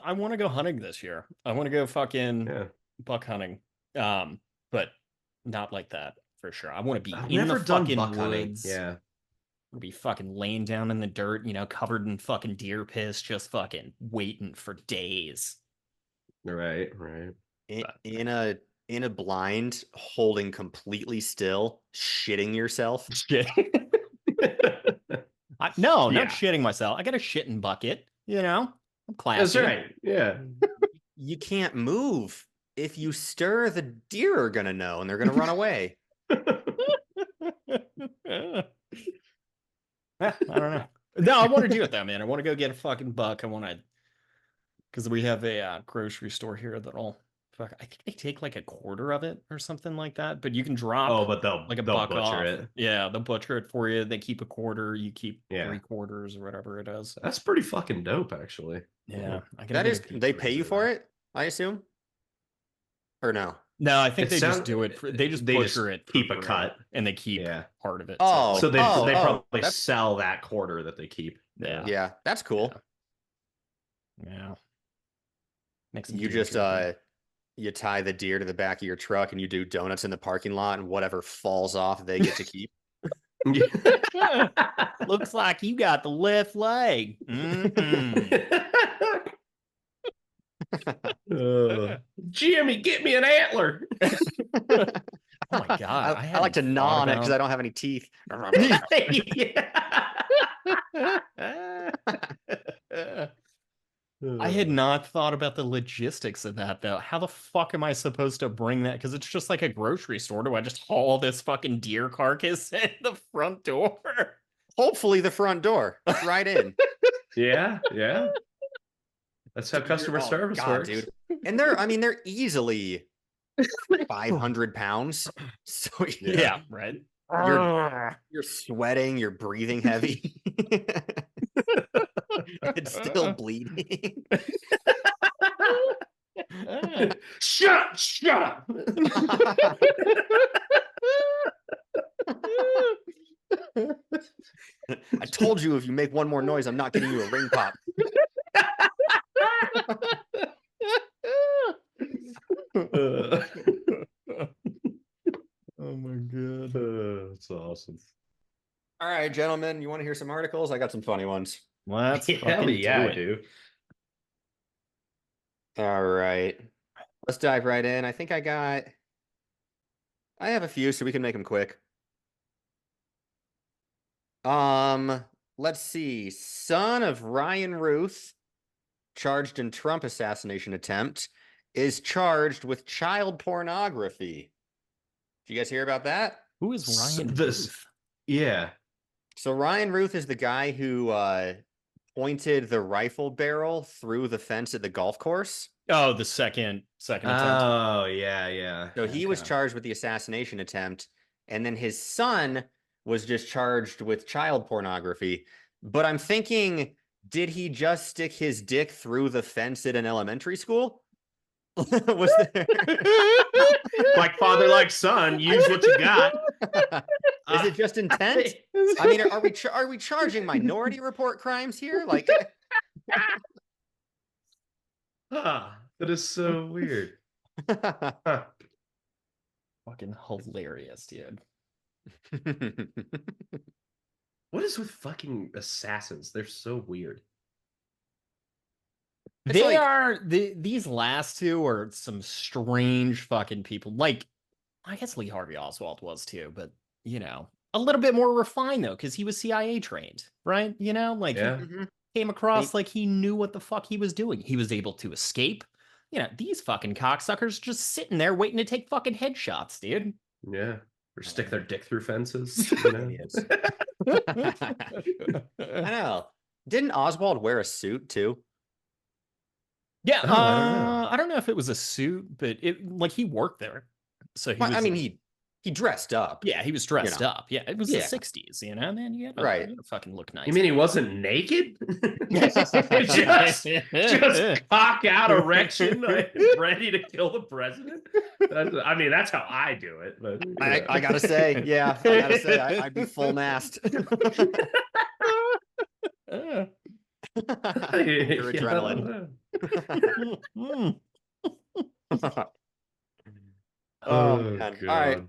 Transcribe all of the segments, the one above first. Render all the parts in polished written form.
I want to go hunting this year. I want to go fucking Yeah. buck hunting. But not like that for sure. I want to be I've in the never done fucking buck hunting. woods. Yeah. I want to be fucking laying down in the dirt, covered in fucking deer piss, just fucking waiting for days. Right, right. In, But in a in a blind, holding completely still, shitting yourself. shit. No, not Yeah. shitting myself. I got a shitting bucket, I'm That's classy. right. Yeah. You can't move. If you stir, the deer are gonna know and they're gonna run away. I don't know. No, I want to do it though, man. I want to go get a fucking buck. I want to, because we have a grocery store here that'll, fuck, I think they take like a quarter of it or something like that. But you can drop Oh, but they'll like a they'll buck butcher off. it. Yeah, they'll butcher it for you. They keep a quarter. You keep Yeah. 3/4 or whatever it is. That's pretty fucking dope, actually. Yeah, I gotta That get is, a deep they pay you freezer, for though. it, I assume? Or no? No, I think It they just sound- do it. They just they butcher just it, keep a free, cut. and they keep Yeah. part of it. Oh, So they oh, probably that's- sell that quarter that they keep. Yeah. Yeah, that's cool. Yeah. Makes some You deer just jerky. you tie the deer to the back of your truck and you do donuts in the parking lot, and whatever falls off, they get to keep. Looks like you got the left leg. Jimmy, get me an antler. Oh my god! I like to gnaw on it because I don't have any teeth. I had not thought about the logistics of that though. How the fuck am I supposed to bring that? Because it's just like a grocery store. Do I just haul this fucking deer carcass at the front door? Hopefully the front door, right in. Yeah, yeah. That's how customer service works. dude. And they're easily 500 pounds. So Yeah, right. you're sweating, you're breathing heavy. It's still bleeding. Shut up. I told you if you make one more noise, I'm not getting you a ring pop. Oh my god. That's awesome. All right, gentlemen, you want to hear some articles? I got some funny ones. Let's Hell fucking yeah, do I it. do. All right. Let's dive right in. I have a few, so we can make them quick. Let's see. Son of Ryan Ruth, charged in Trump assassination attempt, is charged with child pornography. Did you guys hear about that? Who is Ryan This- Ruth? Yeah. So Ryan Ruth is the guy who pointed the rifle barrel through the fence at the golf course. Oh, the second attempt. Oh, yeah, yeah. So he was Okay. charged with the assassination attempt, and then his son was just charged with child pornography. But I'm thinking, did he just stick his dick through the fence at an elementary school? Was there? Like father, like son, use what you got. Is it just intent? I mean, are we charging Minority Report crimes here? Like, That is so weird. Huh. Fucking hilarious, dude. What is with fucking assassins? They're so weird. It's They like- are these last two are some strange fucking people. Like, I guess Lee Harvey Oswald was too, but a little bit more refined though, because he was CIA trained, right? Like Yeah. Mhm. he came across like he knew what the fuck he was doing. He was able to escape. These fucking cocksuckers just sitting there waiting to take fucking headshots, dude. Yeah. Or stick their dick through fences. Idiots. I know. Didn't Oswald wear a suit too? Yeah, Oh, I don't know. I don't know if it was a suit, but he worked there. So he was, He dressed up. yeah, he was dressed up. Yeah, it was Yeah. the 60s, man. You Right. gotta fucking look nice. You mean he wasn't naked? just cock out erection, like, ready to kill the president? That's how I do it. But I gotta say, I'd be full mast. Your Yeah, I don't adrenaline. Mm. Oh Oh man. All right. God.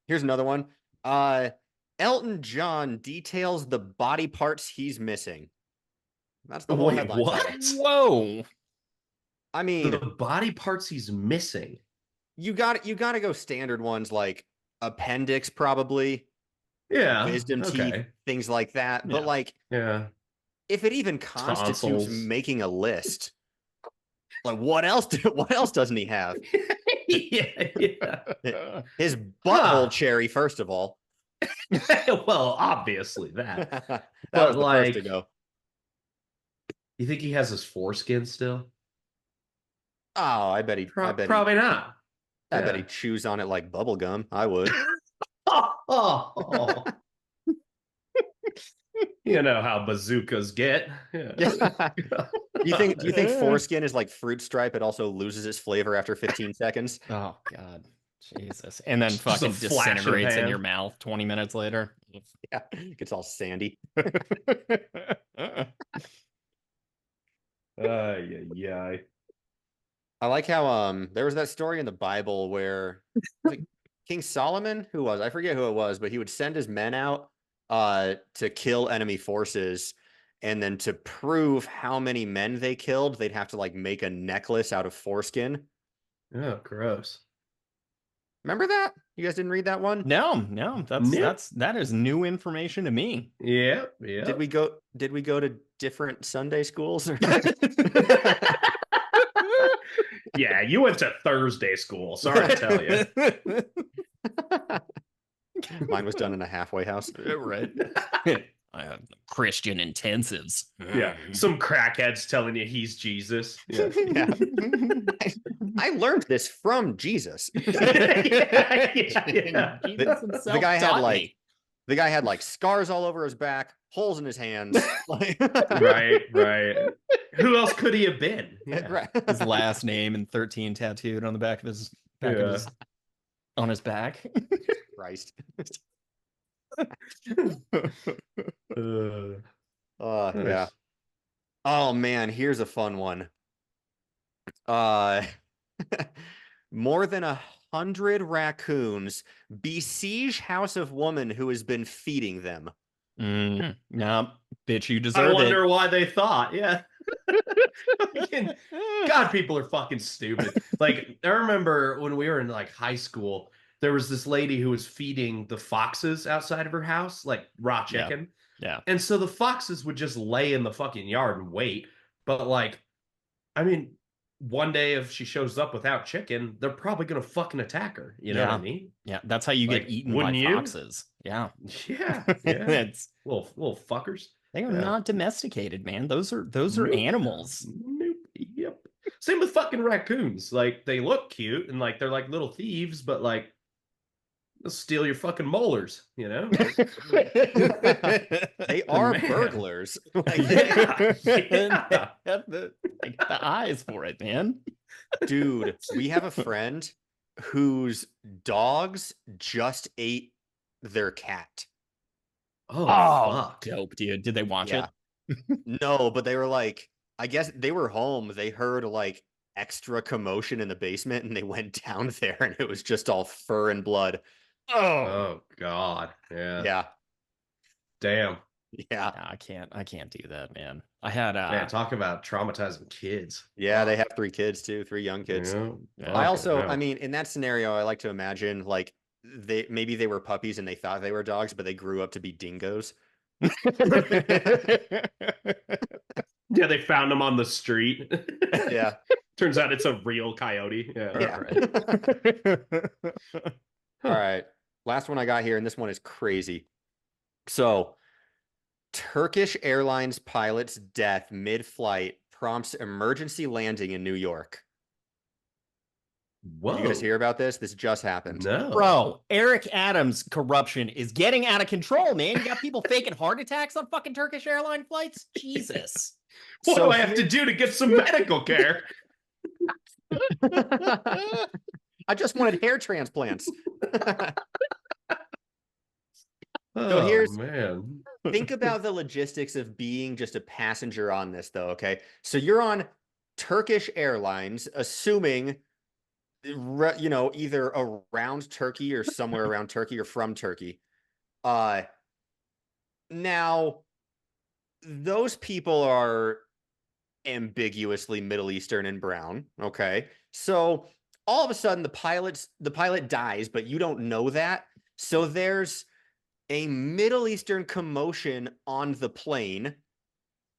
Here's another one. Uh Elton John details the body parts he's missing. That's the whole Wait, headline title. what? Whoa. I The mean, body parts he's missing. you got to go standard ones like appendix probably, Yeah. wisdom teeth, Okay. things like that. But Yeah. like Yeah. if it even constitutes Tonsils. making a list, like what else doesn't he have? Yeah. Yeah. His butthole Huh. cherry, first of all. Well, obviously that. That was But the first to like, go. you think he has his foreskin still? Oh, I bet he I bet he Probably not. I bet Yeah. he chews on it like bubble gum. I would. Oh. You know how bazookas get. Yeah. Yeah. Do you think foreskin is like fruit stripe? It also loses its flavor after 15 seconds. Oh God. Jesus. And then Just a fucking flash of disintegrates in your hand. mouth 20 minutes later. Yeah, gets all sandy. Yeah, yeah. I like how there was that story in the Bible where was it King Solomon, who was I forget who it was, but he would send his men out to kill enemy forces, and then to prove how many men they killed, they'd have to like make a necklace out of foreskin. Oh, gross. Remember that? You guys didn't read that one? No, Nope. that is new information to me. Yep, Did yep. we go to different Sunday schools? Yeah, you went to Thursday school. Sorry to tell you. Mine was done in a halfway house. Right. I have Christian intensives. Yeah, some crackheads telling you he's Jesus. Yeah. Yeah. I learned this from Jesus. Yeah, yeah. Jesus himself The guy had taught like me. the guy had like scars all over his back, holes in his hands. Like, Right, right. Who else could he have been? Yeah. right. His last name and 13 tattooed on the back of his Yeah. on his back. Christ. Uh, Yeah. nice. Oh man, here's a fun one. Uh more than 100 raccoons besiege house of woman who has been feeding them. No, bitch, you I deserve wonder why they thought. Yeah. it. God, people are fucking stupid. Like, I remember when we were in like high school, there was this lady who was feeding the foxes outside of her house, like raw Yeah. chicken. Yeah. And so the foxes would just lay in the fucking yard and wait. But like, I mean, one day if she shows up without chicken, they're probably gonna fucking attack her. You know what I Yeah. mean? Yeah, that's how you Like, get eaten by wouldn't you? foxes. Yeah. Yeah, yeah. It's Little fuckers. they are Yeah. not domesticated, man. Those are Nope. animals. Nope. Yep. Same with fucking raccoons. Like, they look cute and like they're like little thieves, but like they'll steal your fucking molars, you know? They are Man. burglars. Like, Yeah. They Yeah. have the eyes for it, man. dude, we have a friend whose dogs just ate their cat. Oh, fuck. Dope, dude. Did they watch Yeah. it? No, but they were like, I guess they were home. They heard like extra commotion in the basement and they went down there and it was just all fur and blood. Oh God. Yeah. Yeah. Damn. Yeah. Nah, I can't do that, man. I had Man, talk about traumatizing kids. Yeah, they have 3 kids too, 3 young kids. Yeah. Yeah. I also, Fucking I mean, in that scenario, I like to imagine like maybe they were puppies and they thought they were dogs, but they grew up to be dingoes. Yeah, they found him on the street. Yeah. Turns out it's a real coyote. Yeah. Yeah. All right. Last one I got here, and this one is crazy. So, Turkish Airlines pilot's death mid-flight prompts emergency landing in New York. Whoa. Did you guys hear about this? This just happened. No. Bro, Eric Adams' corruption is getting out of control, man. You got people faking heart attacks on fucking Turkish airline flights? Jesus. What So do I have to do to get some medical care? I just wanted hair transplants. Oh, here's- man. Think about the logistics of being just a passenger on this, though. Okay, so you're on Turkish Airlines, assuming either around Turkey or somewhere around Turkey or from Turkey. Now those people are ambiguously Middle Eastern and brown. Okay, so all of a sudden the pilot dies, but you don't know that. So there's a Middle Eastern commotion on the plane.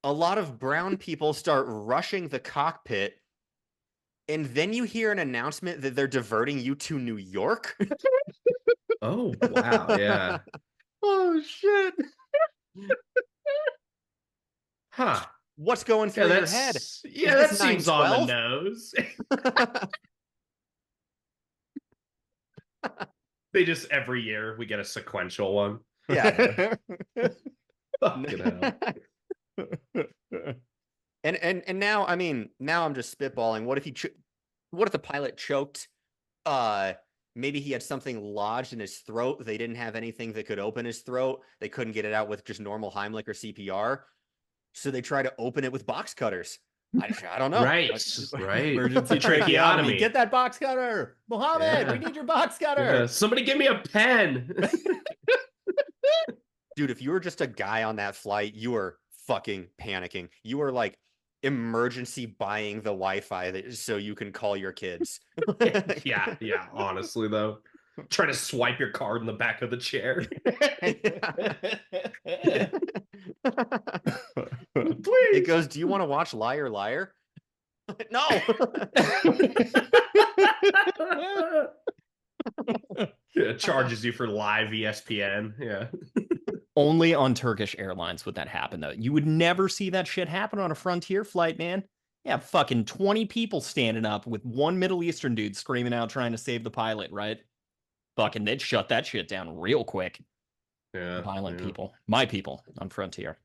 A lot of brown people start rushing the cockpit, and then you hear an announcement that they're diverting you to New York. Oh, wow. Yeah. Oh shit. Huh. What's going Yeah, through your head? that seems on the 9/12? nose. They just every year we get a sequential one. Yeah. Fucking hell. And now, I mean, now I'm just spitballing. What if the pilot choked? Maybe he had something lodged in his throat. They didn't have anything that could open his throat. They couldn't get it out with just normal Heimlich or CPR. So they try to open it with box cutters. I don't know. Right. Right. Emergency tracheotomy. Get that box cutter. Mohammed, Yeah. we need your box cutter. Yeah. Somebody give me a pen. Dude, if you were just a guy on that flight, you were fucking panicking. You were like emergency buying the Wi-Fi so you can call your kids. Yeah. Honestly, though, trying to swipe your card in the back of the chair. Please. It goes, "Do you want to watch Liar Liar?" No. It charges you for live ESPN. Yeah. Only on Turkish Airlines would that happen, though. You would never see that shit happen on a Frontier flight, man. Yeah, fucking 20 people standing up with one Middle Eastern dude screaming out trying to save the pilot, right? Fucking, they'd shut that shit down real quick. Yeah. Violent people. My people on Frontier.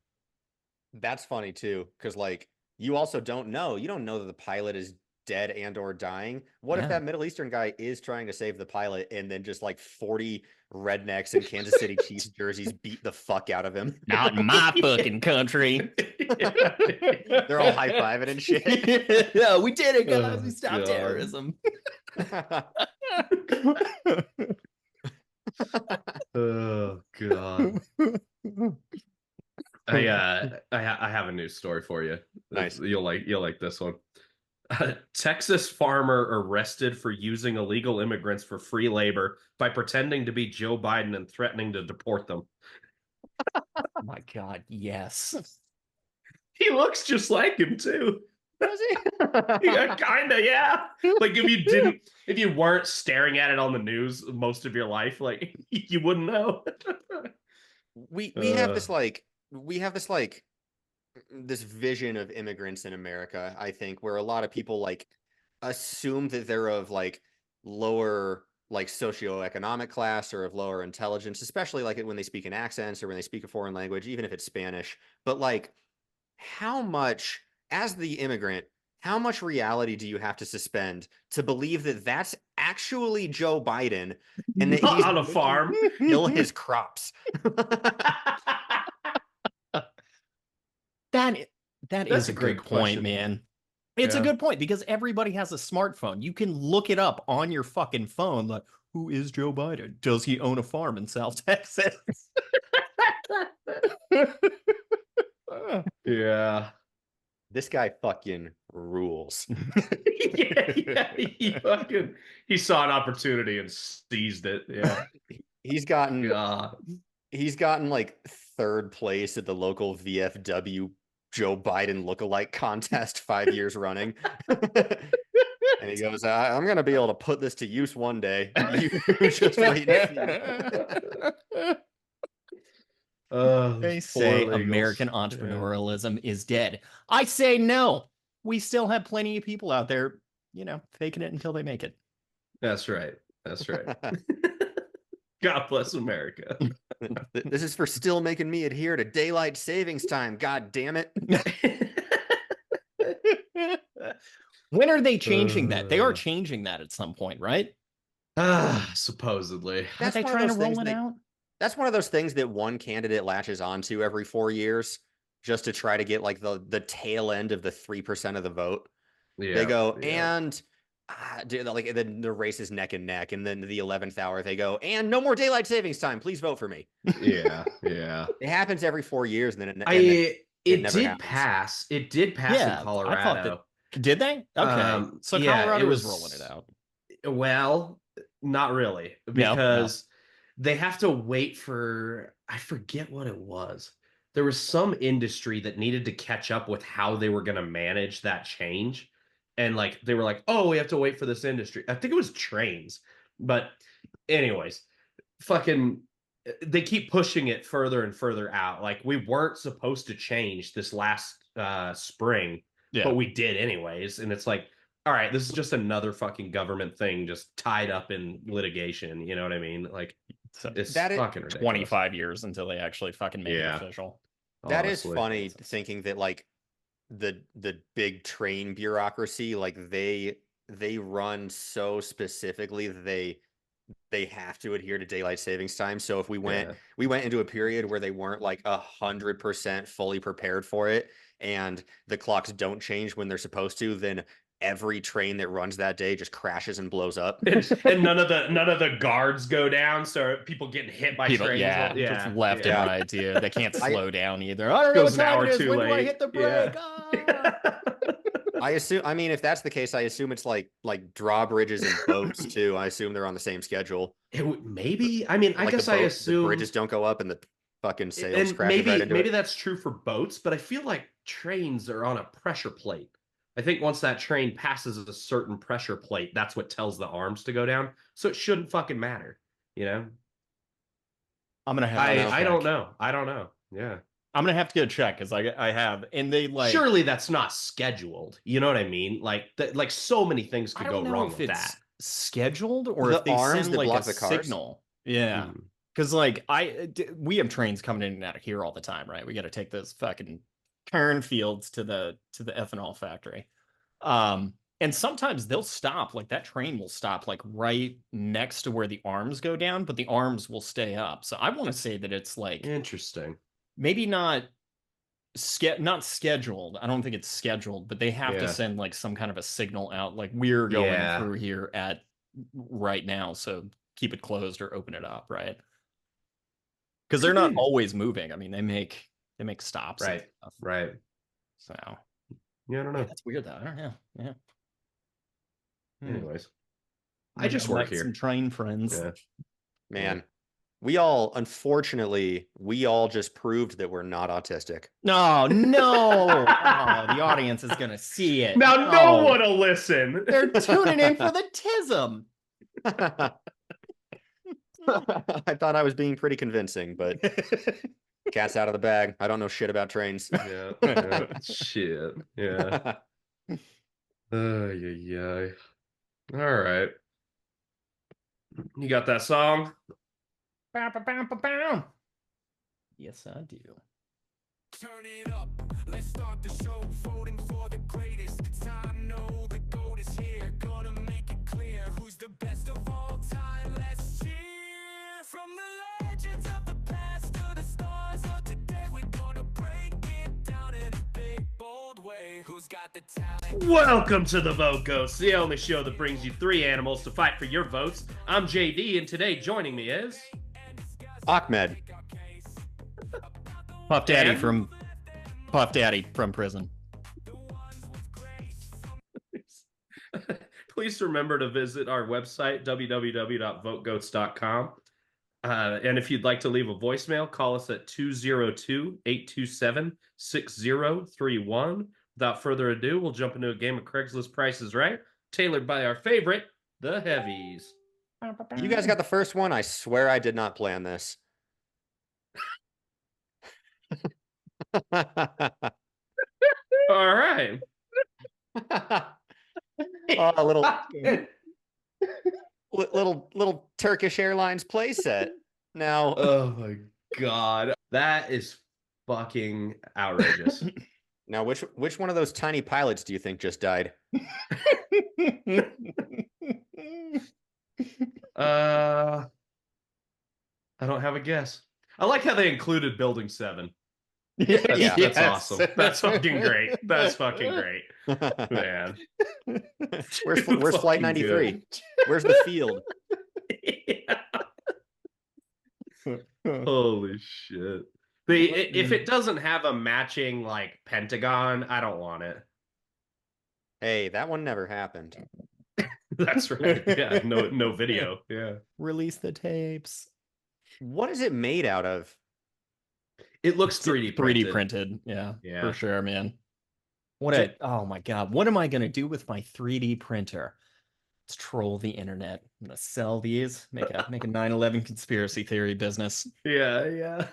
That's funny, too, because, like, you also don't know. You don't know that the pilot is dead and or dying. What if that Middle Eastern guy is trying to save the pilot and then just like 40 rednecks in Kansas City Chiefs jerseys beat the fuck out of him? Not in my fucking country. They're all high-fiving and shit. Yeah, we did it, guys. We stopped God. terrorism. Oh God. I have a news story for you. Nice. You'll like this one. Texas farmer arrested for using illegal immigrants for free labor by pretending to be Joe Biden and threatening to deport them. Oh my God, yes. He looks just like him too. Does he? Yeah, kinda, yeah. Like if you weren't staring at it on the news most of your life, like you wouldn't know. We have this vision of immigrants in America, I think, where a lot of people like assume that they're of like lower like socioeconomic class or of lower intelligence, especially like when they speak in accents or when they speak a foreign language, even if it's Spanish. But like, how much, as the immigrant, how much reality do you have to suspend to believe that that's actually Joe Biden and that he's on a farm, kill his crops? That That's is a a great good point, question. man. It's a Yeah. good point because everybody has a smartphone. You can look it up on your fucking phone. Like, who is Joe Biden? Does he own a farm in South Texas? Yeah. This guy fucking rules. Yeah. He saw an opportunity and seized it. Yeah. He's gotten God. like third place at the local VFW Joe Biden lookalike contest 5 years running. And he goes, I'm going to be able to put this to use one day. You just wait and see. They say American entrepreneurialism is dead. I say no. We still have plenty of people out there, faking it until they make it. That's right. That's right. God bless America. This is for still making me adhere to daylight savings time. God damn it. When are they changing that? They are changing that at some point, right? Supposedly. Aren't they trying to roll it out? That's one of those things that one candidate latches onto every 4 years just to try to get like the tail end of the 3% of the vote. They go, and like the race is neck and neck, and then the 11th hour they go, and no more daylight savings time. Please vote for me. Yeah. It happens every 4 years, and then It never did happens. pass. It did pass in I thought Colorado. that. Did they? Okay. So yeah, Colorado it was was rolling it out. Well, not really, because they have to wait for, I forget what it was. There was some industry that needed to catch up with how they were going to manage that change. And like they were like, "Oh, we have to wait for this industry." I think it was trains. But anyways, fucking they keep pushing it further and further out. Like we weren't supposed to change this last spring, but we did anyways. And it's like, all right, this is just another fucking government thing just tied up in litigation. You know what I mean? Like it's fucking ridiculous. 25 years until they actually fucking make it official. That is funny, thinking that like the big train bureaucracy, like they run so specifically that they have to adhere to daylight savings time. So if we went into a period where they weren't like 100% fully prepared for it, and the clocks don't change when they're supposed to, then every train that runs that day just crashes and blows up. and none of the guards go down, so people getting hit by trains. Just left and right, dude. They can't slow down either. I don't know Goes what time an hour it is. too When do I late. hit the brake? I assume, I mean, if that's the case, I assume it's like drawbridges and boats too. I assume they're on the same schedule. Maybe. I mean, I Like guess I assume the bridges don't go up and the fucking sails and crash maybe right into maybe it. that's true for boats, but I feel like trains are on a pressure plate. I think once that train passes a certain pressure plate, that's what tells the arms to go down. So it shouldn't fucking matter, you know? I'm gonna have. I don't know. I don't know. Yeah. I'm gonna have to get a check because I have, and they like. Surely that's not scheduled. You know what I mean? Like like so many things could go wrong with that. Scheduled or The if they arms send that like block a the cars? signal. Yeah. Because like we have trains coming in and out of here all the time, right? We got to take those fucking cornfields to the ethanol factory. And sometimes they'll stop, like that train will stop like right next to where the arms go down, but the arms will stay up. So I want to say that it's like Interesting. maybe not scheduled. I don't think it's scheduled, but they have to send like some kind of a signal out, like we're going through here at right now, so keep it closed or open it up, right? Because they're not always moving. I mean, they make stops, right? And stuff. Right. So yeah, I don't know. That's weird, though. I don't know. Yeah. Anyways, I just work here. Some train friends. Yeah. Man, we all, unfortunately, just proved that we're not autistic. No. The audience is gonna see it. Now no one will listen. They're tuning in for the tism. I thought I was being pretty convincing, but cat's out of the bag. I don't know shit about trains. Yeah. Shit. Yeah. Yeah. All right. You got that song? Yes, I do. Turn it up. Let's start the show. Voting for the greatest. Time, know the goat is here. Gonna make it clear who's the best of all time. Let's cheer. From the legends of the past to the stars of today, we're gonna break it down in a big bold way. Who's got the talent? Welcome to the Vote Ghost, the only show that brings you three animals to fight for your votes. I'm JD, and today joining me is Ahmed. Puff Daddy from prison. Please remember to visit our website, www.votegoats.com. And if you'd like to leave a voicemail, call us at 202-827-6031. Without further ado, we'll jump into a game of Craigslist Price is Right, tailored by our favorite, the Heavies. You guys got the first one? I swear I did not plan this. All right. A little Turkish Airlines playset. Now, oh my god, that is fucking outrageous. Now, which one of those tiny pilots do you think just died? I don't have have a guess. I like how they included Building 7. That's, Yeah. that's awesome. That's fucking great. That's fucking great, man. Where's Too Flight fucking 93? good. Where's the field? Yeah. Holy shit. If it doesn't have a matching like pentagon, I don't want it. Hey, that one never happened. That's right. Yeah, no video. Yeah. Release the tapes. What is it made out of? It looks 3D 3D printed. printed. Yeah, Yeah. for sure, man. Oh my God. What am I going to do with my 3D printer? Let's troll the internet. I'm going to sell these, make a 9/11 conspiracy theory business. Yeah, yeah.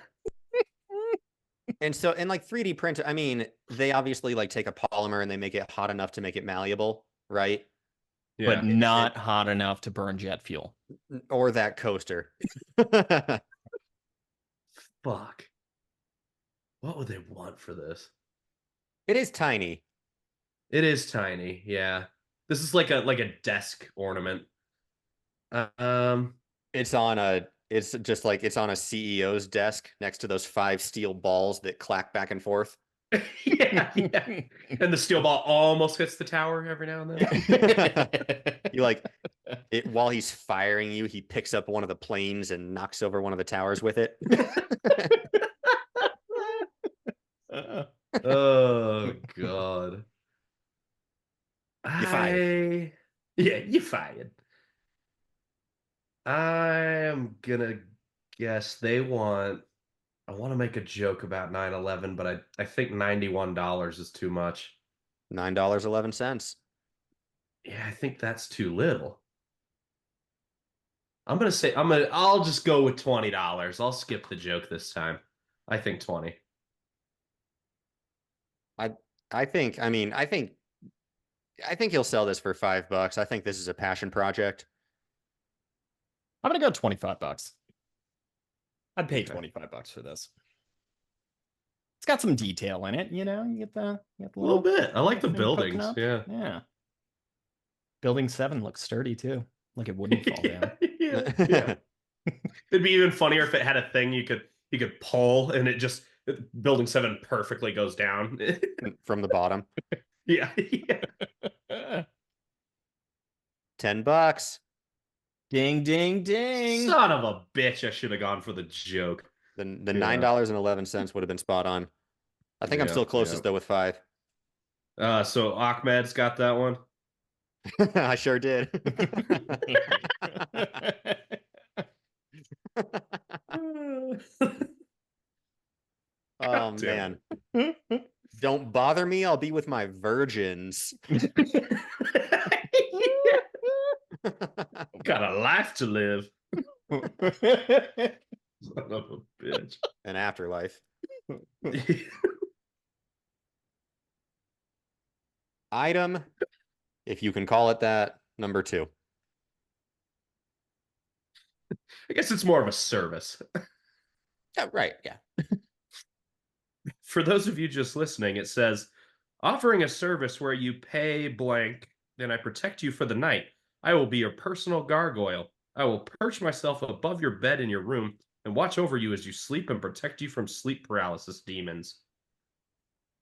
And so, and like 3D print, I mean, they obviously like take a polymer and they make it hot enough to make it malleable, right? Yeah. But not hot enough to burn jet fuel. Or that coaster. Fuck. What would they want for this? It is tiny. It is tiny. Yeah. This is like a desk ornament. It's on a CEO's desk next to those 5 steel balls that clack back and forth. yeah. And the steel ball almost hits the tower every now and then. You like it while he's firing you, he picks up one of the planes and knocks over one of the towers with it. Oh God. You fired. Yeah, you fired. I'm gonna guess I want to make a joke about 9/11, but I think $91 is too much. $9.11. Yeah, I think that's too little. I'll just go with $20. I'll skip the joke this time. I think 20. I think he'll sell this for $5. I think this is a passion project. I'm going to go $25. I'd pay $25 for this. It's got some detail in it, you know. You get the A little bit. I like the thing poking buildings. up. Yeah. Yeah. Building 7 looks sturdy too. Like it wouldn't fall down. Yeah. It'd be even funnier if it had a thing you could pull and it just Building 7 perfectly goes down From the bottom. Yeah. $10. Ding, ding, ding. Son of a bitch! I should have gone for the joke. The $9.11 would have been spot on. I think I'm still closest though with 5. So Ahmed's got that one. I sure did. Oh man. Don't bother me, I'll be with my virgins. Got a life to live. Son of a bitch. An afterlife. Item, if you can call it that, number 2. I guess it's more of a service. Oh, right, yeah. For those of you just listening, it says, offering a service where you pay blank, then I protect you for the night. I will be your personal gargoyle. I will perch myself above your bed in your room and watch over you as you sleep and protect you from sleep paralysis demons.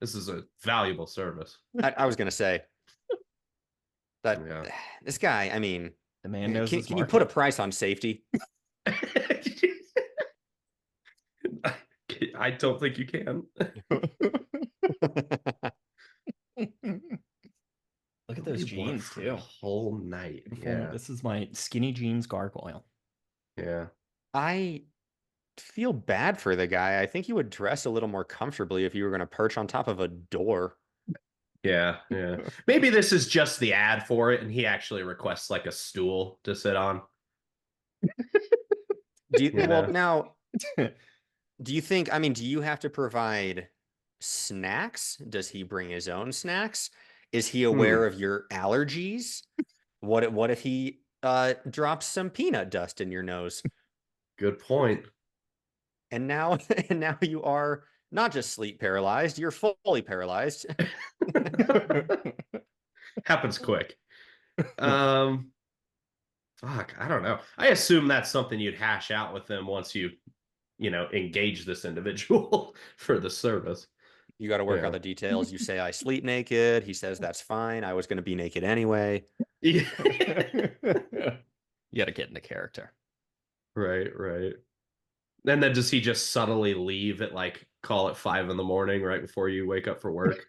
This is a valuable service. I was going to say that Yeah. this guy, I mean, The man knows his can you market. put a price on safety? I don't think you can. Look at those jeans for too. the whole night. Yeah. This is my skinny jeans gargoyle. Yeah. I feel bad for the guy. I think he would dress a little more comfortably if you were going to perch on top of a door. Yeah. Maybe this is just the ad for it, and he actually requests like a stool to sit on. Now, do you think, I mean, do you have to provide snacks? Does he bring his own snacks? Is he aware of your allergies? What if he drops some peanut dust in your nose? Good point. And now you are not just sleep paralyzed, you're fully paralyzed. Happens quick. Fuck, I don't know. I assume that's something you'd hash out with them once you engage this individual for the service. You got to work Yeah. out the details. You say I sleep naked. He says that's fine. I was going to be naked anyway. Yeah. You got to get into character. Right. And then does he just subtly leave at call it 5 a.m. right before you wake up for work?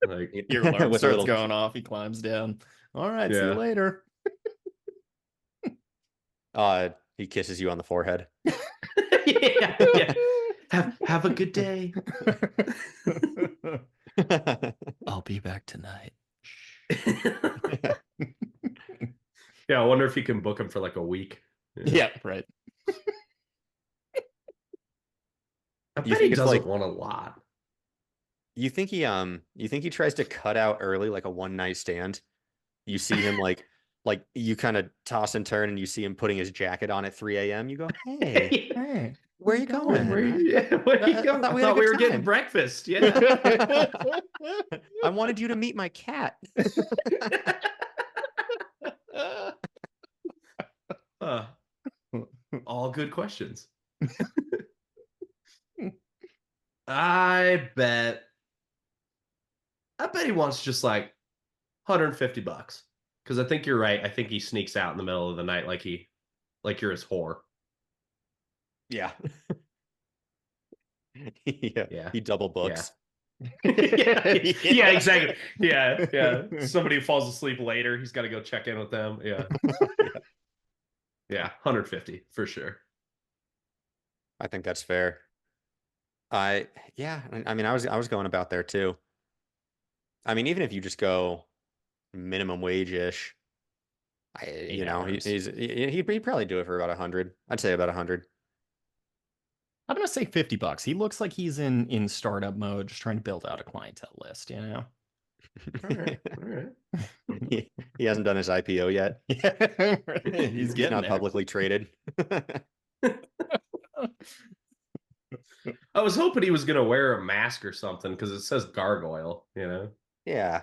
Like Your alarm With a starts little- going off. He climbs down. All right, see you Yeah. later. He kisses you on the forehead. yeah. Have a good day. I'll be back tonight. Yeah, I wonder if you can book him for a week. Yeah, right. I You bet he think it's doesn't want a lot. You think he tries to cut out early like a one night stand? You see him like you kind of toss and turn and you see him putting his jacket on at 3 a.m. You go, hey, Hey, where you going? Where you going? I I thought we had a thought we good were getting time. breakfast. Yeah. I wanted you to meet my cat. All good questions. I bet he wants just $150 because I think you're right. I think he sneaks out in the middle of the night like you're his whore. Yeah. Yeah. He double books. Yeah, exactly. Yeah. Somebody who falls asleep later, he's got to go check in with them. Yeah. Yeah, 150 for sure. I think that's fair. I mean, I was going about there too. I mean, even if you just go minimum wage-ish, he'd probably do it for about 100. I'd say about 100. I'm gonna say $50. He looks like he's in startup mode, just trying to build out a clientele list. All right. He hasn't done his IPO yet. He's getting not there. publicly traded. I was hoping he was gonna wear a mask or something because it says gargoyle. Yeah.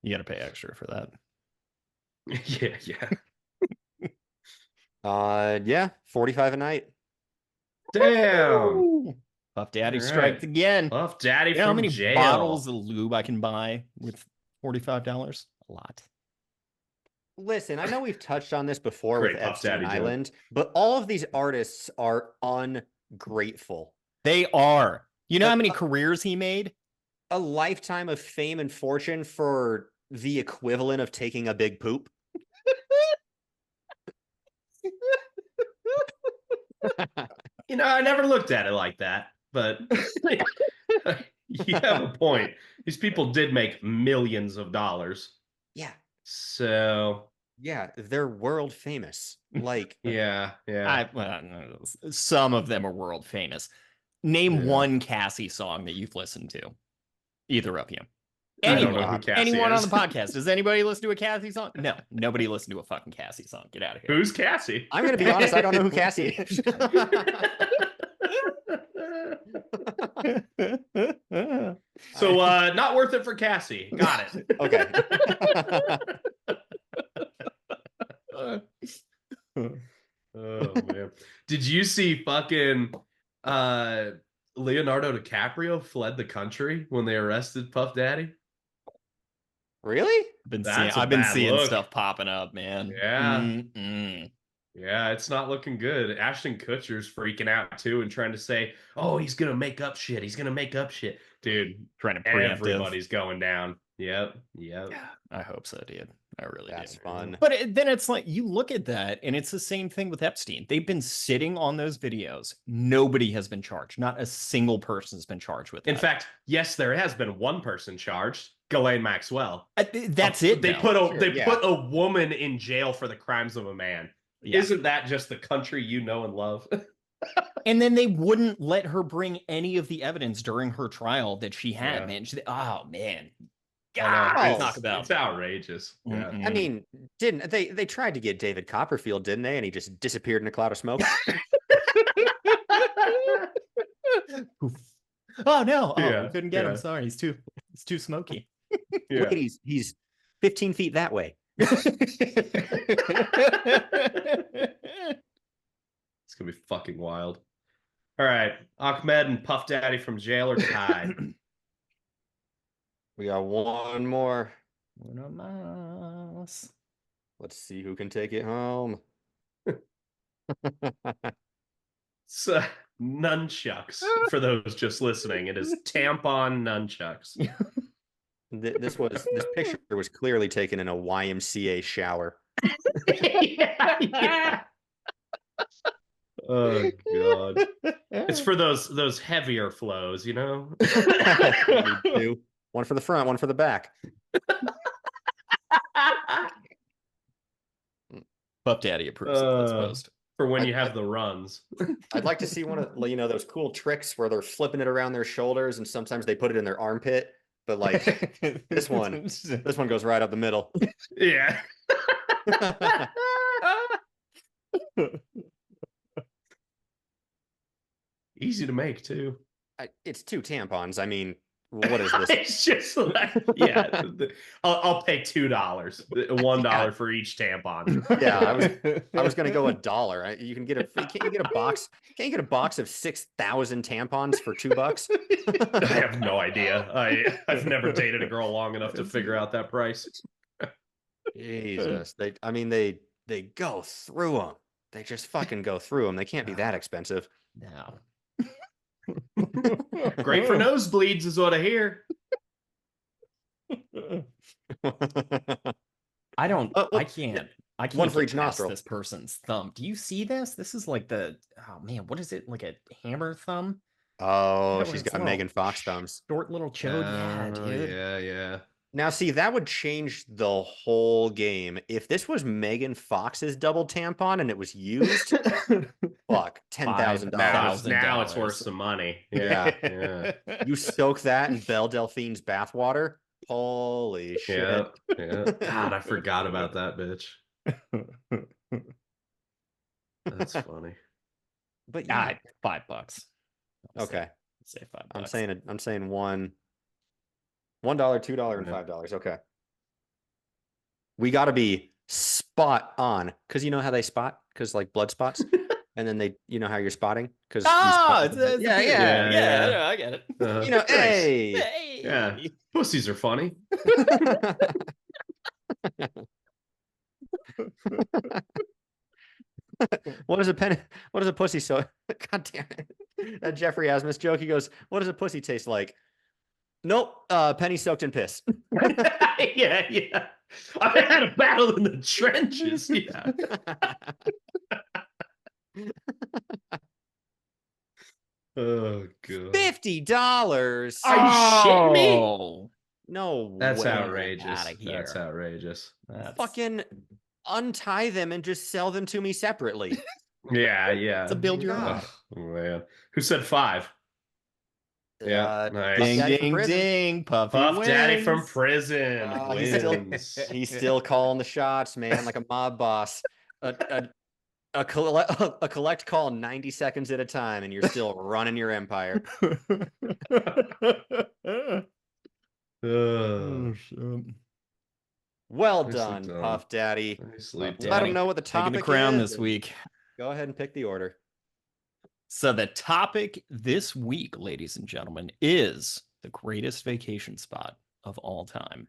You got to pay extra for that. Yeah. Yeah, 45 a night. Damn. Puff Daddy All strikes right. again. Puff Daddy You know how from many jail. bottles of lube I can buy with $45? A lot. Listen, I know we've touched on this before Great with Puff Epstein Daddy joke. Island, but all of these artists are ungrateful. They are. You know how many careers he made? A lifetime of fame and fortune for the equivalent of taking a big poop. I never looked at it like that, but you have a point. These people did make millions of dollars. Yeah. So Yeah, they're world famous. Like, yeah. Some of them are world famous. Name Yeah. one Cassie song that you've listened to. Either of you. I don't Anyone, know who Cassie anyone is. on the podcast. Does anybody listen to a Cassie song? No, nobody listened to a fucking Cassie song. Get out of here. Who's Cassie? I'm going to be honest, I don't know who Cassie is. So not worth it for Cassie. Got it. Okay. Oh man. Did you see fucking Leonardo DiCaprio fled the country when they arrested Puff Daddy? Really? I've been seeing look. stuff popping up, man. Yeah. Mm-mm. Yeah, it's not looking good. Ashton Kutcher's freaking out too and trying to say, "Oh, he's gonna make up shit. He's gonna make up shit." Dude, Trying to preemptive. everybody's going down. Yep. I hope so, dude. I really That's do. fun. But then it's like, you look at that, and it's the same thing with Epstein. They've been sitting on those videos. Nobody has been charged. Not a single person has been charged with that. In fact, yes, there has been one person charged, Ghislaine Maxwell. That's it. They though. put a woman in jail for the crimes of a man. Yeah. Isn't that just the country you know and love? And then they wouldn't let her bring any of the evidence during her trial that she had, Yeah. man. Oh, man. I know. Talk about It's outrageous. Yeah. Mm-mm. I mean, didn't they tried to get David Copperfield, didn't they? And he just disappeared in a cloud of smoke. Oh no! Oh, Yeah, we couldn't get him. yeah. Sorry, he's too smoky. Yeah. Look at he's 15 feet that way. It's gonna be fucking wild. All right. Ahmed and Puff Daddy from jail are tied. We got one more. Uno más. Let's see who can take it home. So, nunchucks for those just listening. It is tampon nunchucks. This picture was clearly taken in a YMCA shower. Yeah. Oh god. It's for those heavier flows, you know? Two. One for the front, one for the back. Puff Daddy approves of this post. For when you have the runs. I'd like to see one of those cool tricks where they're flipping it around their shoulders and sometimes they put it in their armpit. But like this one goes right up the middle. Yeah. Easy to make too. It's 2 tampons. I mean, what is this? It's just like, yeah, I'll pay $2, $1 for each tampon. Yeah, I was gonna go $1. You can get can't you get a box? Can't you get a box of 6,000 tampons for $2? I have no idea. I've never dated a girl long enough to figure out that price. Jesus, they go through them. They just fucking go through them. They can't be that expensive. No. Great for nosebleeds is what I hear. I can't. I can't One for get each past nostril. this person's thumb. Do you see this? This is like oh man, what is it? Like a hammer thumb? Oh, That she's was got little Megan Fox thumbs. Short little chode. Yeah, dude. Yeah. Now, see, that would change the whole game. If this was Megan Fox's double tampon and it was used, fuck, $10,000. Now it's worth some money. Yeah. You soak that in Belle Delphine's bathwater. Holy shit. Yeah. God, I forgot about that bitch. That's funny. But yeah, $5. okay. Say $5. I'm saying $1, $2, and $5. Okay. We got to be spot on because you know how they spot? Because like blood spots, and then you know how you're spotting because yeah, yeah. I get it. You know, hey, yeah, pussies are funny. What is a pussy? So, God damn it, that Jeffrey Asmus joke. He goes, "What does a pussy taste like?" Nope, penny soaked in piss. Yeah. I had a battle in the trenches. Yeah. Oh god. $50. Are you shitting me? No, That's way. outrageous. Outta here. That's outrageous. Fucking untie them and just sell them to me separately. Yeah. To build your own. Oh, man. Who said 5? Yeah, nice. Ding, Puffy Puff wins. Daddy from prison. He's still calling the shots, man, like a mob boss. A collect call 90 seconds at a time, and you're still running your empire. Oh, well done, Puff Daddy. Let them know what the topic Taking the crown is this week. Go ahead and pick the order. So the topic this week, ladies and gentlemen, is the greatest vacation spot of all time.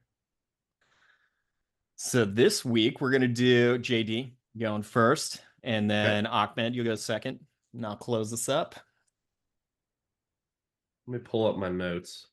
So this week we're going to do JD going first, and then Ahmed, you'll go second, and I'll close this up. Let me pull up my notes.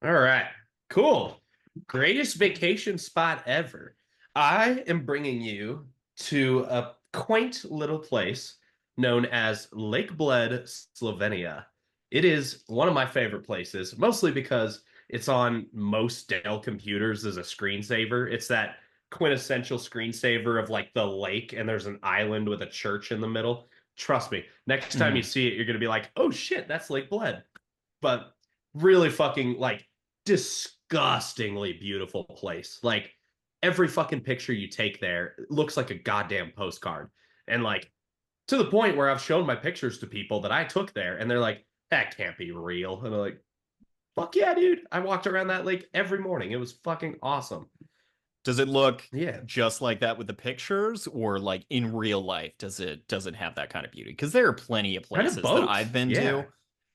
All right, cool. Greatest vacation spot ever. I am bringing you to a quaint little place known as Lake Bled, Slovenia. It is one of my favorite places, mostly because it's on most Dell computers as a screensaver. It's that quintessential screensaver of like the lake and there's an island with a church in the middle. Trust me, next time you see it, you're going to be like, oh shit, that's Lake Bled. But really fucking like disgustingly beautiful place. Like every fucking picture you take there looks like a goddamn postcard. And like to the point where I've shown my pictures to people that I took there and they're like, that can't be real. And I'm like, fuck yeah, dude. I walked around that lake every morning. It was fucking awesome. Does it look Yeah. just like that with the pictures, or like in real life, does it have that kind of beauty? Because there are plenty of Kind of places that both. I've been Yeah. to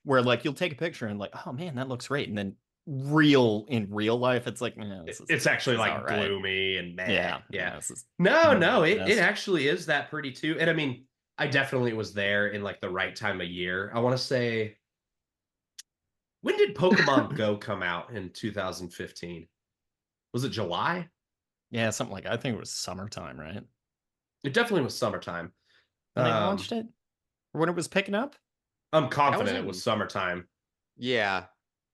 where like you'll take a picture and like, oh man, that looks great. And then in real life, it's like, It's actually this is like all right. gloomy and meh. Yeah. Yeah. This is No, it best. actually is that pretty too. And I mean, I definitely was there in like the right time of year. I want to say, when did Pokemon Go come out in 2015? Was it July? Yeah, something like I think it was summertime, right? It definitely was summertime. When they launched it? Or when it was picking up? I'm confident it in- was summertime. Yeah.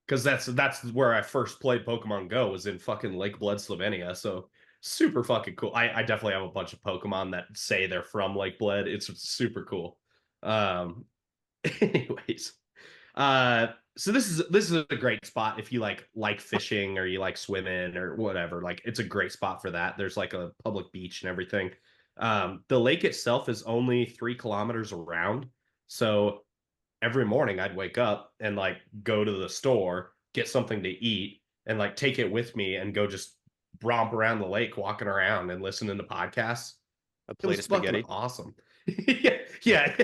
Because that's where I first played Pokemon Go, was in fucking Lake Blood, Slovenia. So super fucking cool. I definitely have a bunch of Pokemon that say they're from Lake Blood. It's super cool. Anyways, so this is a great spot if you like fishing or you like swimming or whatever. Like, it's a great spot for that. There's like a public beach and everything. The lake itself is only 3 kilometers around, so every morning I'd wake up and like go to the store, get something to eat, and like take it with me and go just romp around the lake, walking around and listening to podcasts. A It plate was of spaghetti. fucking awesome. Yeah.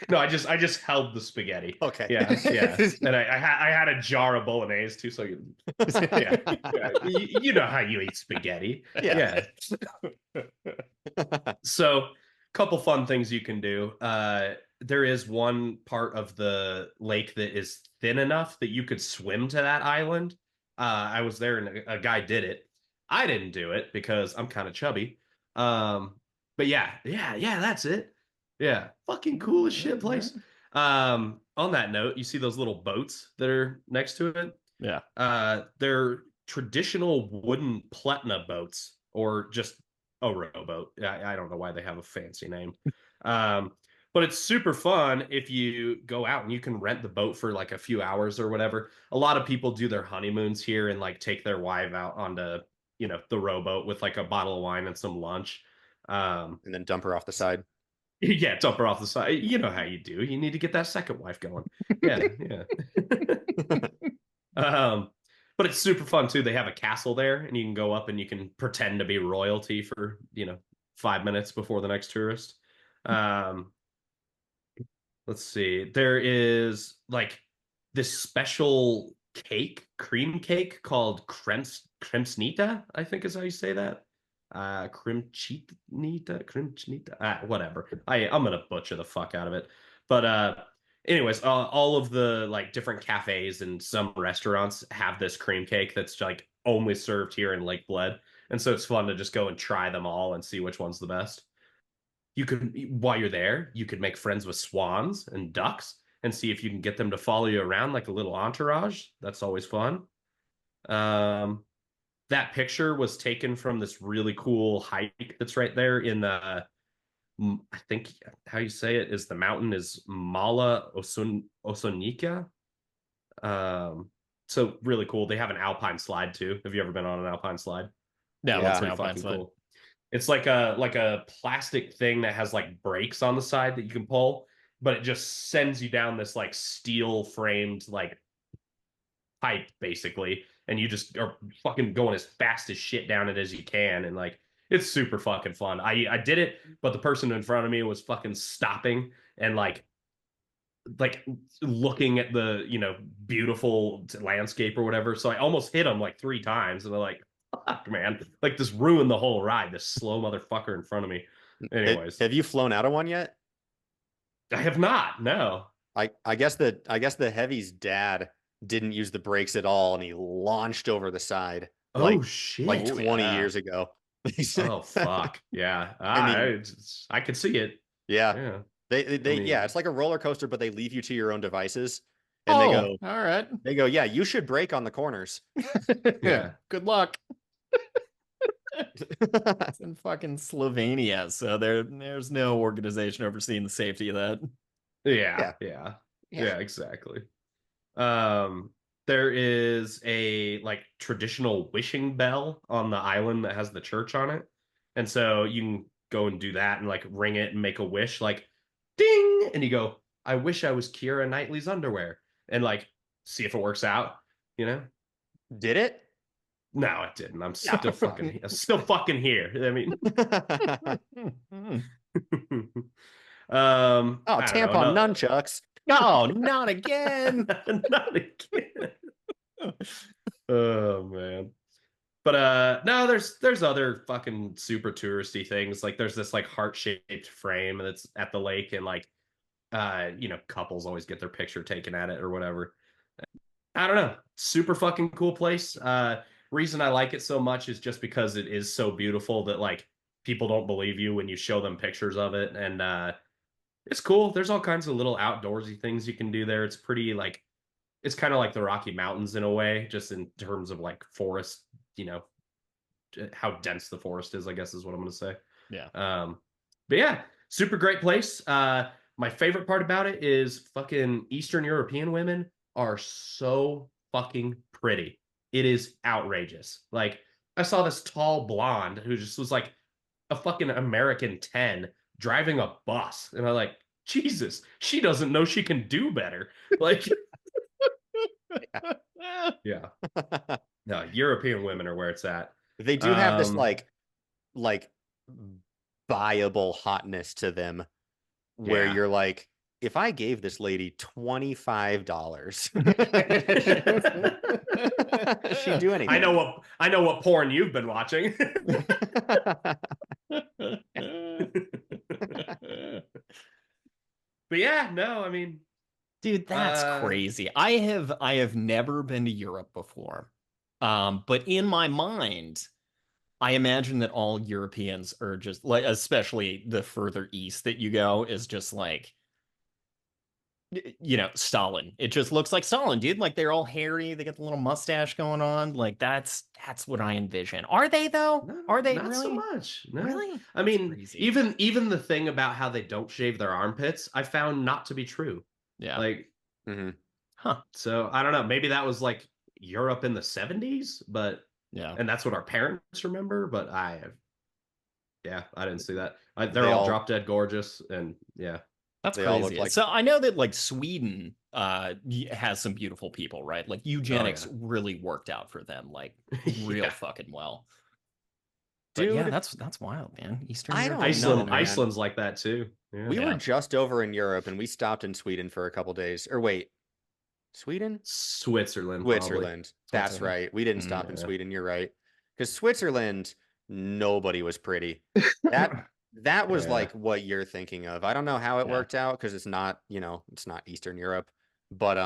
No, I just held the spaghetti. Okay. Yeah. And I had a jar of bolognese too. So yeah. You know how you eat spaghetti. Yeah. So, couple fun things you can do. There is one part of the lake that is thin enough that you could swim to that island. I was there and a guy did it. I didn't do it because I'm kind of chubby. But yeah, that's it. Yeah, fucking cool as shit place. On that note, you see those little boats that are next to it? Yeah. They're traditional wooden Pletna boats, or just a rowboat. I don't know why they have a fancy name. But it's super fun if you go out and you can rent the boat for like a few hours or whatever. A lot of people do their honeymoons here and like take their wife out onto, the rowboat with like a bottle of wine and some lunch. And then dump her off the side. Yeah, dump her off the side. You know how you do. You need to get that second wife going. Yeah. But it's super fun too. They have a castle there, and you can go up and you can pretend to be royalty for 5 minutes before the next tourist. Let's see. There is like this special cream cake called kremsnita, I think is how you say that. Kremchnita, whatever. I'm gonna butcher the fuck out of it. But anyways, all of the like different cafes and some restaurants have this cream cake that's like only served here in Lake Bled, and so it's fun to just go and try them all and see which one's the best. You could, while you're there, you could make friends with swans and ducks and see if you can get them to follow you around like a little entourage. That's always fun. That picture was taken from this really cool hike that's right there in the, I think how you say it is, the mountain is Mala Osonika. So really cool. They have an alpine slide too. Have you ever been on an alpine slide? No, Yeah. it's Pretty alpine fucking slide. cool. It's like a plastic thing that has like brakes on the side that you can pull, but it just sends you down this like steel framed like pipe basically, and you just are fucking going as fast as shit down it as you can, and like it's super fucking fun. I did it, but the person in front of me was fucking stopping and like looking at the beautiful landscape or whatever. So I almost hit him like 3 times, and they're like, fuck, man, like this ruined the whole ride, this slow motherfucker in front of me. Anyways, Have you flown out of one yet? I have not. No. I guess the heavy's dad didn't use the brakes at all, and he launched over the side. Oh shit! Like Oh, 20 yeah. years ago. Oh fuck! Yeah, I could see it. Yeah. Yeah. They mean- yeah, it's like a roller coaster, but they leave you to your own devices. And they go, all right. yeah, you should brake on the corners. Yeah. Good luck. It's in fucking Slovenia, so there's no organization overseeing the safety of that. Yeah, exactly. There is a like traditional wishing bell on the island that has the church on it, and so you can go and do that and like ring it and make a wish, like ding, and you go, I wish I was Keira Knightley's underwear, and like see if it works out. Did it? No, it didn't. I'm still fucking here. I mean, Oh, I don't tampon know. nunchucks. Oh, not again. Not again. Oh man. But no, there's other fucking super touristy things. Like there's this like heart-shaped frame that's at the lake, and like couples always get their picture taken at it or whatever. I don't know. Super fucking cool place. Reason I like it so much is just because it is so beautiful that like people don't believe you when you show them pictures of it. And it's cool. There's all kinds of little outdoorsy things you can do there. It's pretty like it's kind of like the Rocky Mountains in a way, just in terms of like forest, how dense the forest is, I guess is what I'm gonna say. Yeah. But yeah, super great place. My favorite part about it is fucking Eastern European women are so fucking pretty. It is outrageous. Like I saw this tall blonde who just was like a fucking American 10 driving a bus. And I'm like, Jesus, she doesn't know she can do better. Like, yeah. No, European women are where it's at. They do have this like buyable hotness to them where Yeah. you're like, if I gave this lady $25, she'd do anything. I know what porn you've been watching. But yeah, no, I mean, dude, that's crazy. I have never been to Europe before. But in my mind, I imagine that all Europeans are just like, especially the further east that you go, is just like, Stalin. It just looks like Stalin, dude. Like they're all hairy, they got the little mustache going on. Like that's what I envision. Are they though? No, Are they not really? so much? No. Really? I mean, crazy. even the thing about how they don't shave their armpits, I found not to be true. Yeah. Like, huh. So I don't know. Maybe that was like Europe in the 70s, but yeah, and that's what our parents remember. But I didn't see that. They're all drop dead gorgeous, and yeah. That's they crazy. all look like... So I know that like Sweden has some beautiful people, right? Like eugenics really worked out for them, like real fucking well. But dude, yeah, that's wild, man. Eastern Europe. Iceland's like that too. Yeah. We were just over in Europe and we stopped in Sweden for a couple days. Or wait, Sweden? Switzerland. That's right. We didn't stop in Sweden. You're right. Because Switzerland, nobody was pretty. That was like what you're thinking of. I don't know how it worked out because it's not, it's not Eastern Europe. But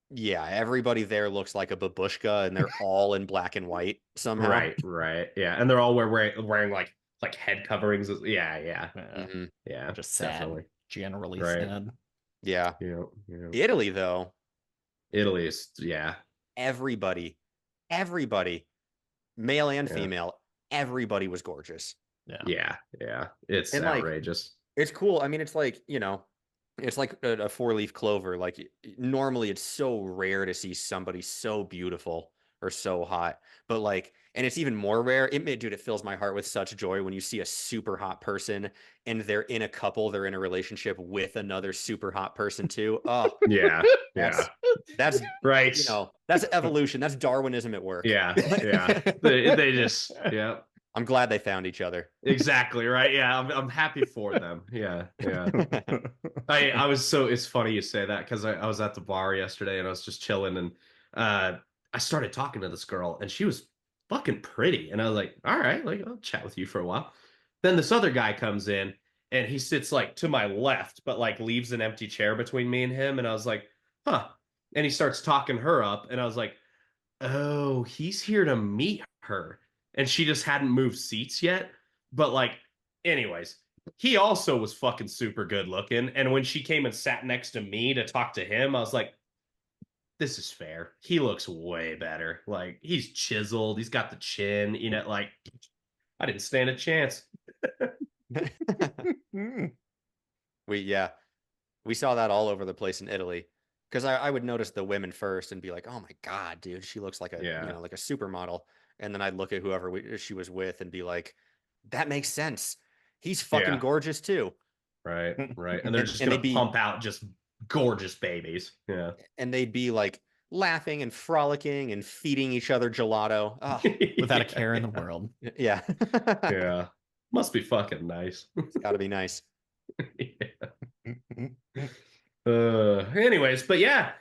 yeah, everybody there looks like a babushka and they're all in black and white somehow. Right. Yeah. And they're all wearing like head coverings. Yeah. Yeah. Just sad. Definitely. Generally sad. Yeah. Yeah. Italy though. Italy is everybody, male and female, everybody was gorgeous. Yeah. It's outrageous. It's cool. I mean, it's like, it's like a four-leaf clover. Like normally it's so rare to see somebody so beautiful or so hot, but like, and it's even more rare. Dude, it fills my heart with such joy when you see a super hot person and they're in a couple, they're in a relationship with another super hot person too. Oh yeah. That's right. That's evolution. That's Darwinism at work. Yeah. They just, I'm glad they found each other. Exactly right. Yeah, I'm happy for them. Yeah. I was it's funny you say that because I was at the bar yesterday and I was just chilling and I started talking to this girl and she was fucking pretty and I was like, all right, like I'll chat with you for a while. Then this other guy comes in and he sits like to my left, but like leaves an empty chair between me and him, and I was like, huh. And he starts talking her up, and I was like, oh, he's here to meet her. And she just hadn't moved seats yet. But like, anyways, he also was fucking super good looking. And when she came and sat next to me to talk to him, I was like, this is fair. He looks way better. Like, he's chiseled. He's got the chin. Like, I didn't stand a chance. We saw that all over the place in Italy. Because I would notice the women first and be like, oh my God, dude, she looks like like a supermodel. And then I'd look at whoever she was with and be like, that makes sense. He's fucking gorgeous too. Right. And they're just going to pump out just gorgeous babies. Yeah. And they'd be like laughing and frolicking and feeding each other gelato. Oh, Without a care in the world. yeah. Yeah. Must be fucking nice. It's got to be nice. Anyways, but yeah,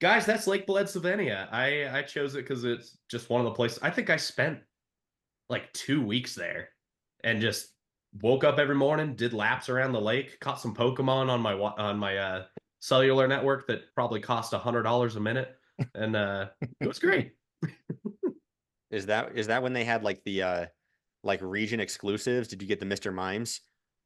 guys, that's Lake Sylvania. I chose it because it's just one of the places. I think I spent like 2 weeks there, and just woke up every morning, did laps around the lake, caught some Pokemon on my cellular network that probably cost $100 a minute, and it was great. Is that when they had like the like region exclusives? Did you get the Mr. Mimes?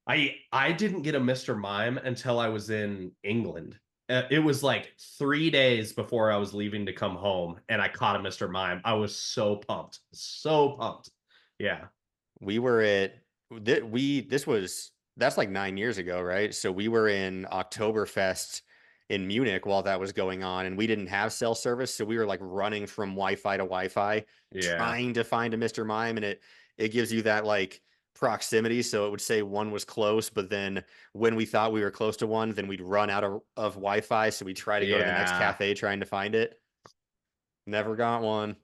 I didn't get a Mr. Mime until I was in England. It was like 3 days before I was leaving to come home, and I caught a Mr. Mime. I was so pumped, so pumped. Yeah, We were at that's like 9 years ago, right? So we were in Oktoberfest in Munich while that was going on, and we didn't have cell service, so we were like running from Wi-Fi to Wi-Fi, yeah, trying to find a Mr. Mime, and it gives you that like proximity. So it would say one was close, but then when we thought we were close to one, then we'd run out of Wi-Fi, so we try to go to the next yeah. cafe trying to find it. Never got one.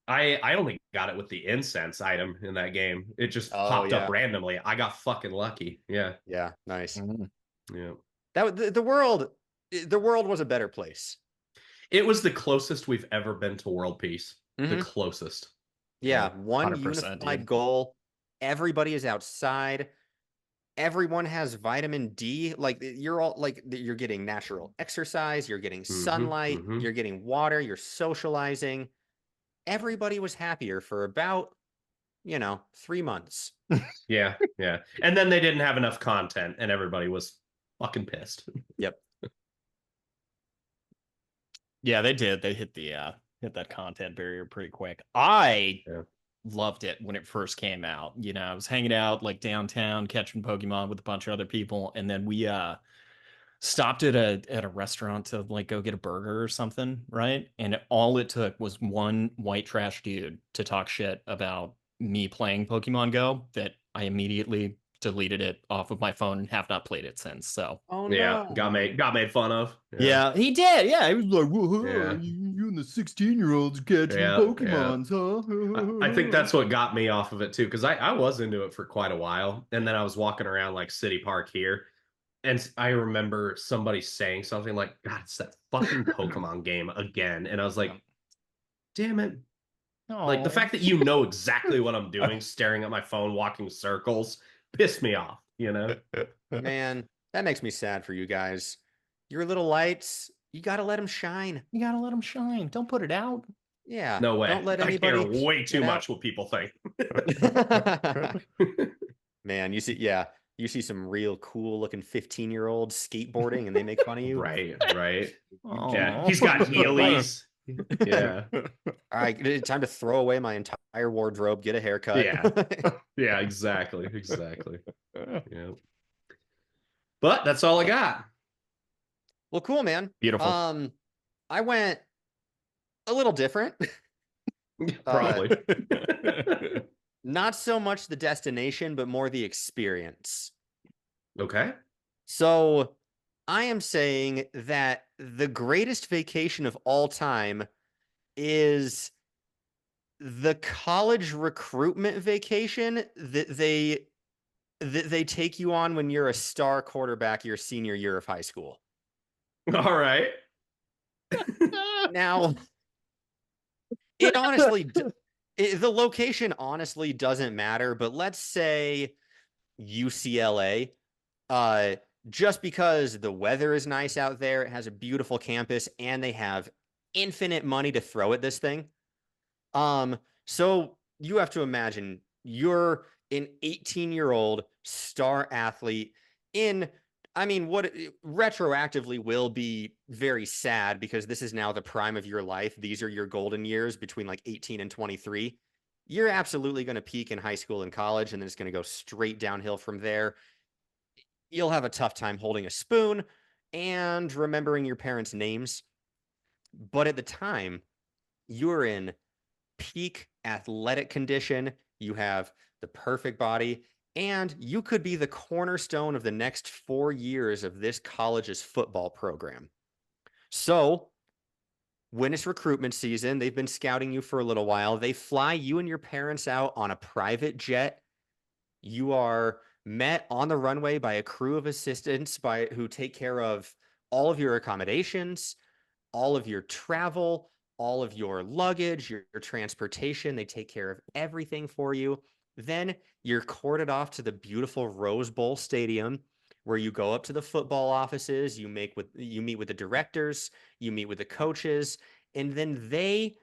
I only got it with the incense item in that game. It just Oh, popped yeah. up randomly. I got fucking lucky. Yeah, Yeah, nice. yeah. That the world was a better place. It was the closest we've ever been to world peace. The Mhm. closest. Yeah, Yeah, one 100%, unified dude. goal. Everybody is outside. Everyone has vitamin D. Like you're all like you're getting natural exercise, you're getting sunlight, mhm. you're getting water, you're socializing. Everybody was happier for about, 3 months. Yeah, yeah. And then they didn't have enough content, and everybody was fucking pissed. Yep. Yeah, they did. They hit that content barrier pretty quick. I Yeah. loved it when it first came out. I was hanging out like downtown catching Pokemon with a bunch of other people, and then we stopped at a restaurant to like go get a burger or something, right? And all it took was one white trash dude to talk shit about me playing Pokemon Go that I immediately deleted it off of my phone and have not played it since. So Oh Yeah, no. got made fun of. yeah, he did. Yeah, he was like, "Whoa, Yeah. you and the 16-year-olds catching Yeah, Pokemons, huh?" I think that's what got me off of it too, because I was into it for quite a while, and then I was walking around like City Park here, and I remember somebody saying something like, "God, it's that fucking Pokemon game again," and I was like, "Damn it!" Like the fact that you know exactly what I'm doing, staring at my phone, walking circles, pissed me off. Man, that makes me sad for you guys. Your little lights, you got to let them shine. You gotta let them shine. Don't put it out. Yeah. No way. Don't let I care anybody way too get much what people think. out. Man, you see some real cool looking 15-year-olds skateboarding and they make fun of you. Right. Yeah, Aw. he's got Heelys. Yeah. All right, time to throw away my entire wardrobe, get a haircut. Yeah, exactly. Yeah. But that's all I got. Well, cool, man. Beautiful. I went a little different. Probably. Not so much the destination, but more the experience. Okay. So I am saying that the greatest vacation of all time is the college recruitment vacation that they take you on when you're a star quarterback your senior year of high school. All right. Now, it honestly, the location honestly doesn't matter, but let's say UCLA, just because the weather is nice out there, it has a beautiful campus, and they have infinite money to throw at this thing. So you have to imagine you're an 18-year-old star athlete what retroactively will be very sad because this is now the prime of your life. These are your golden years between like 18 and 23. You're absolutely going to peak in high school and college, and then it's going to go straight downhill from there. You'll have a tough time holding a spoon and remembering your parents' names. But at the time, you're in peak athletic condition. You have the perfect body, and you could be the cornerstone of the next 4 years of this college's football program. So when it's recruitment season, they've been scouting you for a little while. They fly you and your parents out on a private jet. You are met on the runway by a crew of assistants who take care of all of your accommodations, all of your travel, all of your luggage, your transportation. They take care of everything for you. Then you're courted off to the beautiful Rose Bowl Stadium, where you go up to the football offices, you meet with the directors, you meet with the coaches, and then they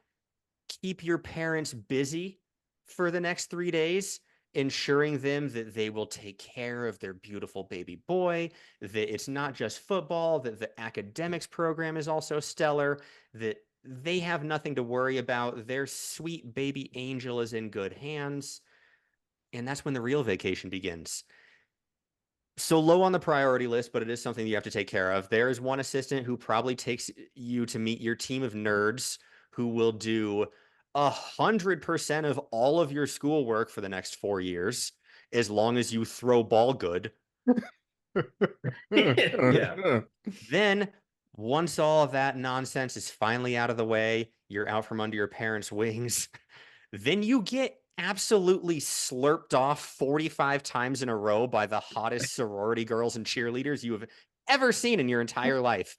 keep your parents busy for the next 3 days, ensuring them that they will take care of their beautiful baby boy, that it's not just football, that the academics program is also stellar, that they have nothing to worry about. Their sweet baby angel is in good hands. And that's when the real vacation begins. So low on the priority list, but it is something you have to take care of. There is one assistant who probably takes you to meet your team of nerds who will do 100% of all of your schoolwork for the next 4 years, as long as you throw ball good. Yeah. Then, once all of that nonsense is finally out of the way, you're out from under your parents' wings, then you get absolutely slurped off 45 times in a row by the hottest sorority girls and cheerleaders you have ever seen in your entire life.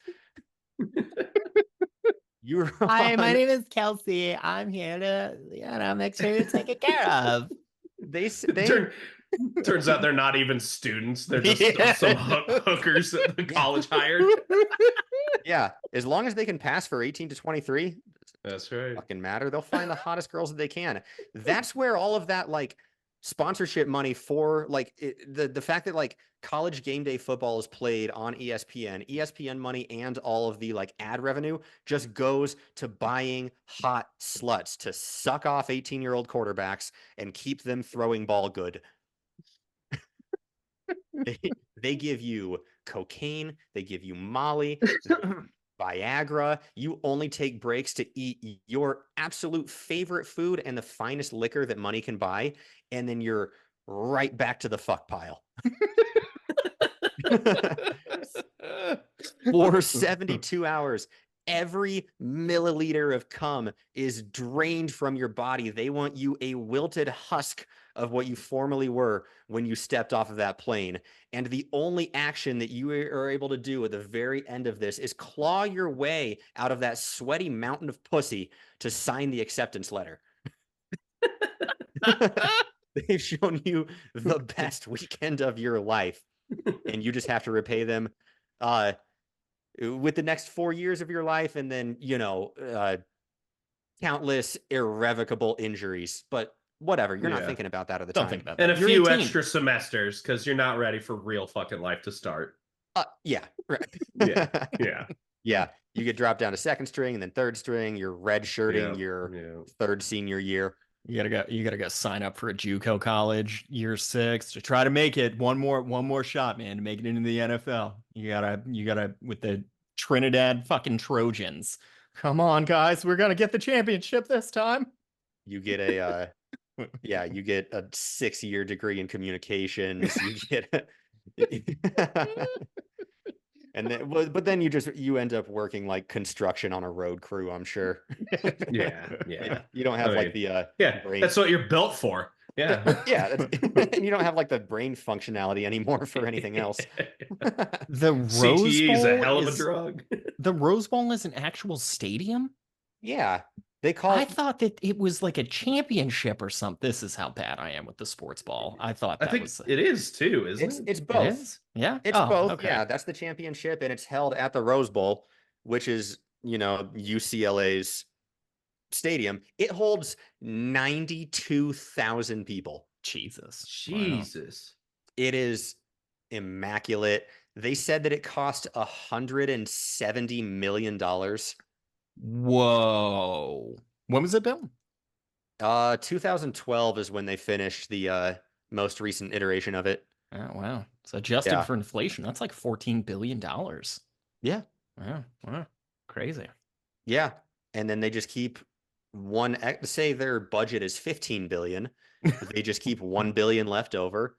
Hi, my name is Kelsey. I'm here to, make sure you're taken care of. Turns out they're not even students. They're just Yeah. some hookers that the college hired. Yeah, as long as they can pass for 18 to 23, That's right. fucking matter. They'll find the hottest girls that they can. That's where all of that like sponsorship money for like the fact that like college game day football is played on ESPN money, and all of the like ad revenue just goes to buying hot sluts to suck off 18-year-old quarterbacks and keep them throwing ball good. They give you cocaine, they give you Molly, Viagra. You only take breaks to eat your absolute favorite food and the finest liquor that money can buy, and then you're right back to the fuck pile. For 72 hours, every milliliter of cum is drained from your body. They want you a wilted husk of what you formerly were when you stepped off of that plane. And the only action that you are able to do at the very end of this is claw your way out of that sweaty mountain of pussy to sign the acceptance letter. They've shown you the best weekend of your life, and you just have to repay them with the next 4 years of your life, and then, countless irrevocable injuries. But whatever, you're not thinking about that at the Don't time. think about And that. a You're few 18. extra semesters because you're not ready for real fucking life to start. Yeah, right. Yeah. Yeah, you get dropped down to second string and then third string. You're red shirting Yeah, your yeah. third senior year. You gotta go sign up for a JUCO college year 6 to try to make it one more shot, man, to make it into the NFL. You gotta with the Trinidad fucking Trojans. Come on, guys, we're gonna get the championship this time. You get a you get a 6-year degree in communications. You get and then but then you end up working like construction on a road crew, I'm sure. Yeah. You don't have like the brain. That's what you're built for. Yeah. Yeah, and you don't have like the brain functionality anymore for anything else. The Rose CTE Bowl is a hell of a drug. The Rose Bowl is an actual stadium? Yeah. They call I thought that it was like a championship or something. This is how bad I am with the sports ball. I thought that was it is too, isn't it? It's It both. is? Yeah. It's Oh, both. okay. Yeah, that's the championship, and it's held at the Rose Bowl, which is, UCLA's stadium. It holds 92,000 people. Jesus. Jesus. It is immaculate. They said that it cost $170 million. Whoa. When was it built? 2012 is when they finished the most recent iteration of it. Oh, wow. So adjusted for inflation, that's like $14 billion. Yeah. Wow. Crazy. Yeah. And then they just keep say their budget is 15 billion. They just keep 1 billion left over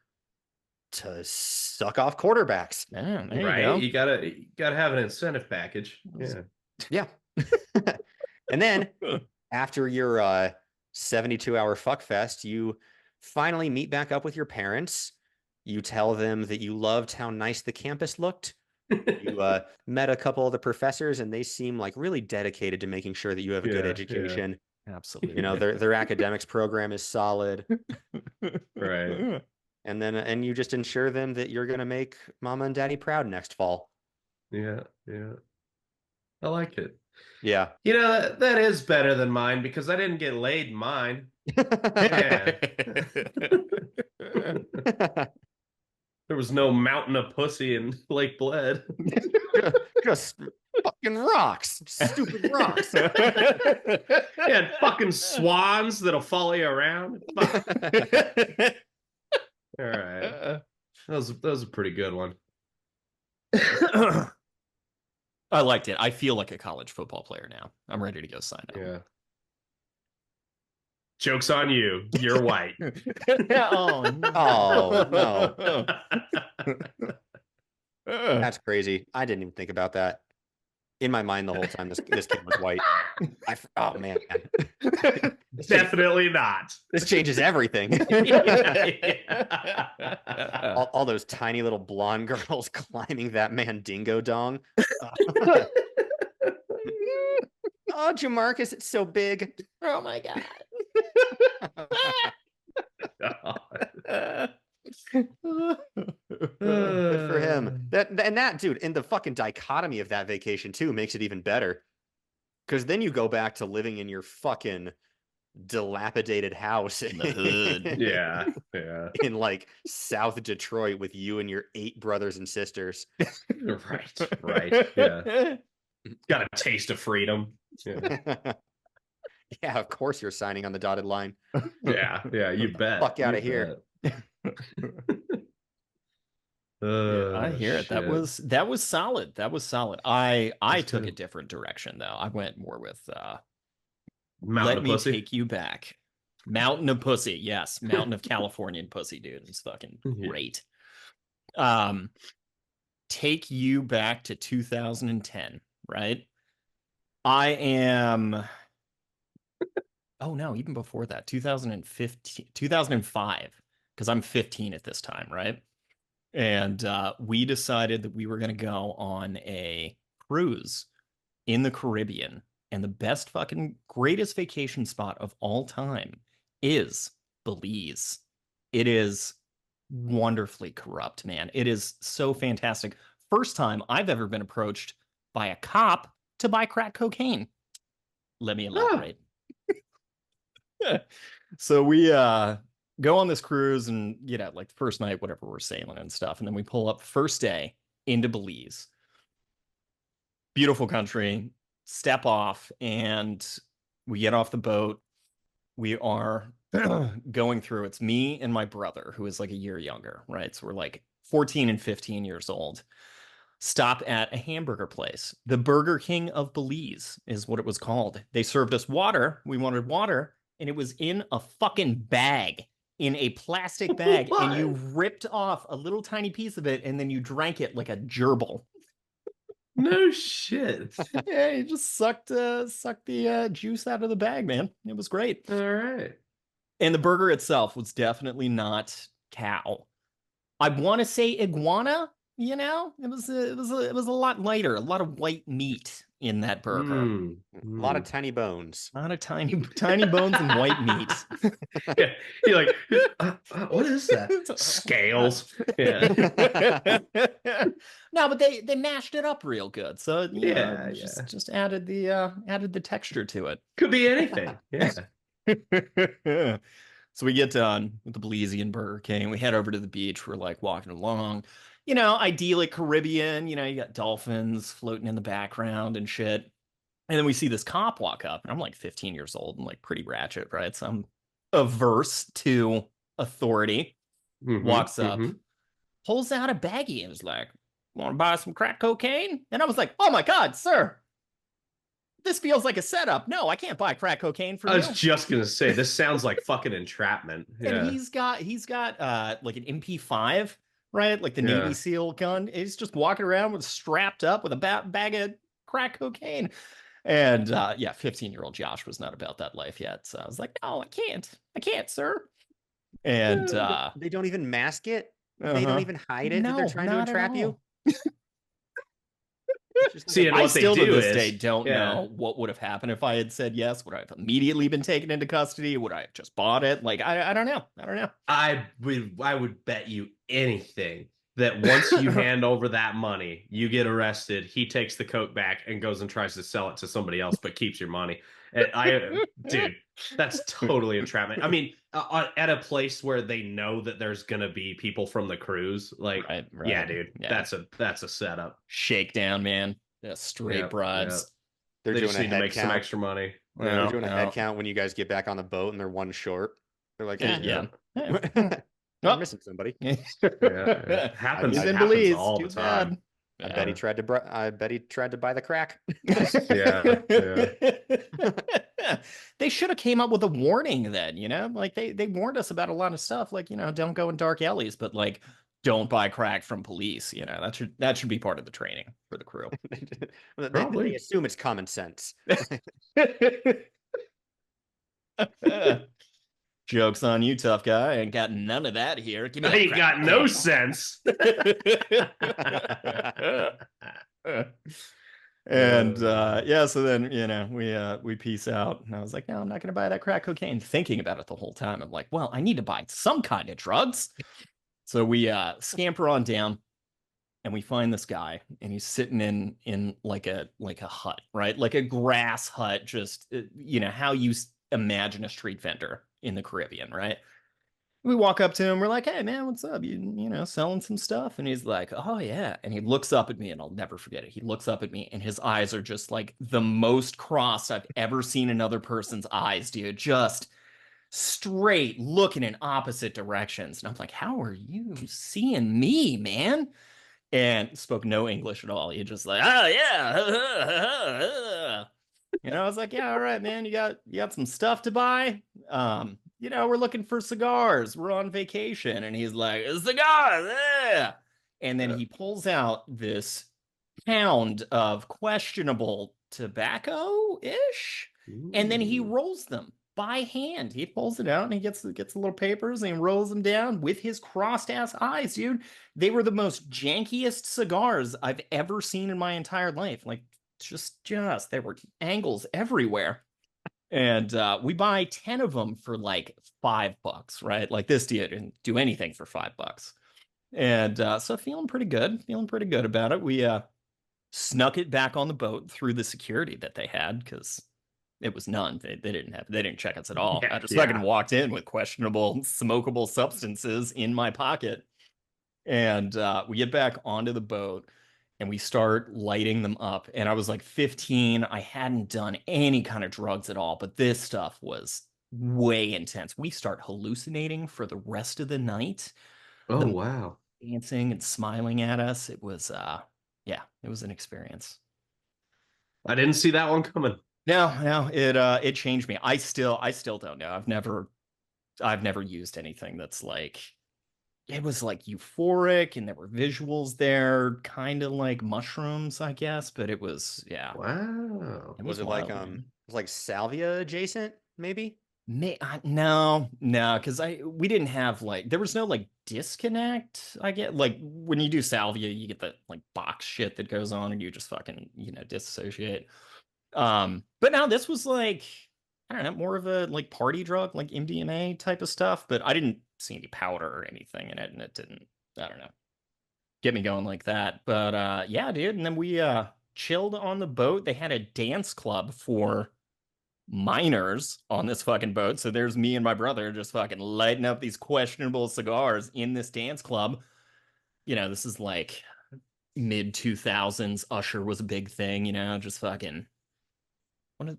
to suck off quarterbacks. Yeah, there Right. you go. You gotta have an incentive package. Yeah. Yeah. And then after your 72-hour fuck fest, you finally meet back up with your parents. You tell them that you loved how nice the campus looked. You met a couple of the professors, and they seem like really dedicated to making sure that you have a good education. Absolutely. You know, their academics program is solid. Right. And you just ensure them that you're gonna make mama and daddy proud next fall. Yeah. I like it. Yeah. You know, that is better than mine because I didn't get laid in mine. Man. There was no mountain of pussy in Lake Bled. Just fucking rocks. Stupid rocks. Yeah, fucking swans that'll follow you around. Fuck. All right. That was a pretty good one. I liked it. I feel like a college football player now. I'm ready to go sign up. Yeah. Joke's on you. You're white. Oh, no. That's crazy. I didn't even think about that. In my mind the whole time, this kid was white. Oh, man. Definitely not. This changes everything. Yeah. All those tiny little blonde girls climbing that Mandingo dong. Oh, Jamarcus, it's so big. Oh my God. Good for him. That dude, and the fucking dichotomy of that vacation too makes it even better. Because then you go back to living in your fucking dilapidated house in the hood. Yeah. In like South Detroit with you and your 8 brothers and sisters. Right. Yeah. Got a taste of freedom. Yeah. Yeah, of course you're signing on the dotted line. Yeah, you bet. Fuck out of here. I hear it. That was solid. That was solid. I took a different direction though. I went more with Mountain Let Me Pussy. Take You Back. Mountain of Pussy. Yes, Mountain of Californian Pussy, dude. It's fucking great. Take you back to 2010, right? I am oh no, even before that, 2015, 2005, because I'm 15 at this time, right? And we decided that we were going to go on a cruise in the Caribbean. And the best fucking greatest vacation spot of all time is Belize. It is wonderfully corrupt, man. It is so fantastic. First time I've ever been approached by a cop to buy crack cocaine. Let me elaborate. So we go on this cruise and, you know, like the first night, whatever, we're sailing and stuff. And then we pull up first day into Belize. Beautiful country. Step off and we get off the boat. We are going through. It's me and my brother, who is like a year younger, right? So we're like 14 and 15 years old. Stop at a hamburger place. The Burger King of Belize is what it was called. They served us water. We wanted water. And it was in a fucking bag, in a plastic bag. What? And you ripped off a little tiny piece of it and then you drank it like a gerbil. No shit. Yeah, you just sucked the juice out of the bag, man. It was great. All right. And the burger itself was definitely not cow. I want to say iguana. You know, it was a lot lighter, a lot of white meat in that burger. A lot of tiny bones. A lot of tiny bones and white meat. Yeah, you're like, what is that? Scales. Yeah. No, but they mashed it up real good, so you know, just added the texture to it. Could be anything. Yeah. So we get done with the Belizean Burger King. We head over to the beach. We're like walking along. You know, idyllic Caribbean, you know, you got dolphins floating in the background and shit. And then we see this cop walk up, and I'm like 15 years old and like pretty ratchet, right? So I'm averse to authority. Walks up, pulls out a baggie and is like, want to buy some crack cocaine? And I was like, oh my God, sir, this feels like a setup. No, I can't buy crack cocaine for you. I was just going to say, this sounds like fucking entrapment. Yeah. And he's got like an MP5. Right? Like the Navy SEAL gun. He's just walking around with strapped up with a bag of crack cocaine. And yeah, 15-year-old Josh was not about that life yet. So I was like, no, I can't, sir. And They don't even mask it. They don't uh-huh. even hide it that they're No, trying to not at entrap you. all. It's just like See, and I what they still to do this is, day don't know what would have happened if I had said yes. Would I have immediately been taken into custody? Would I have just bought it? Like, I don't know. I don't know. I would bet you anything that once you hand over that money, you get arrested. He takes the coke back and goes and tries to sell it to somebody else, but keeps your money. And dude, that's totally entrapment. I mean, at a place where they know that there's gonna be people from the cruise, like, Right. yeah, dude, Yeah. that's a setup. Shakedown, man. Yeah, straight Yeah, bribes. They're they doing just a need to head make some count. extra money. They're Yeah. doing a head count when you guys get back on the boat and they're one short. They're like, hey, Yeah. we're Oh. missing somebody. Happens. He's I- in Happens Belize. all Too the time. bad. I bet he tried to. I bet he tried to buy the crack. Yeah. They should have came up with a warning then, you know? Like they warned us about a lot of stuff, like, you know, don't go in dark alleys, but like don't buy crack from police, you know. That should be part of the training for the crew. They assume it's common sense. Joke's on you, tough guy. I ain't got none of that here. Give me I that ain't crack got no cocaine. sense. And yeah, so then, you know, we peace out. And I was like, no, I'm not gonna buy that crack cocaine. Thinking about it the whole time. I'm like, well, I need to buy some kind of drugs. So we scamper on down and we find this guy and he's sitting in like a hut, right? Like a grass hut, just you know, how you imagine a street vendor in the Caribbean, right? We walk up to him. We're like, hey, man, what's up? You know, selling some stuff? And he's like, oh, yeah. And he looks up at me, and I'll never forget it. He looks up at me, and his eyes are just like the most crossed I've ever seen another person's eyes, dude. Just straight looking in opposite directions. And I'm like, how are you seeing me, man? And spoke no English at all. He just like, oh, yeah. You know, I was like, yeah, all right, man, you got some stuff to buy. You know, we're looking for cigars. We're on vacation. And he's like, cigars, yeah. And then he pulls out this pound of questionable tobacco-ish. And then he rolls them by hand. He pulls it out and he gets the little papers and he rolls them down with his crossed ass eyes, dude. They were the most jankiest cigars I've ever seen in my entire life. Like, just there were angles everywhere. And we buy 10 of them for like $5, right? Like this didn't do anything for $5. And so feeling pretty good about it. We snuck it back on the boat through the security that they had, because it was none. They didn't check us at all. I just fucking walked in with questionable smokable substances in my pocket. And we get back onto the boat and we start lighting them up. And I was like 15. I hadn't done any kind of drugs at all, but this stuff was way intense. We start hallucinating for the rest of the night. Oh, wow. Dancing and smiling at us. It was yeah, it was an experience. I didn't see that one coming. No, it changed me. I still don't know. I've never used anything that's like, it was like euphoric and there were visuals there, kind of like mushrooms, I guess, but it was, yeah. Wow. Was it wild, like man. it was like salvia adjacent, maybe? No, because we didn't have like, there was no like disconnect. I get like when you do salvia, you get the like box shit that goes on and you just fucking, you know, disassociate. But now this was like, I don't know, more of a like party drug, like MDMA type of stuff, but I didn't see any powder or anything in it, and it didn't, I don't know, get me going like that. But yeah, dude, and then we chilled on the boat. They had a dance club for minors on this fucking boat. So there's me and my brother just fucking lighting up these questionable cigars in this dance club. You know, this is like mid 2000s. Usher was a big thing, you know, just fucking,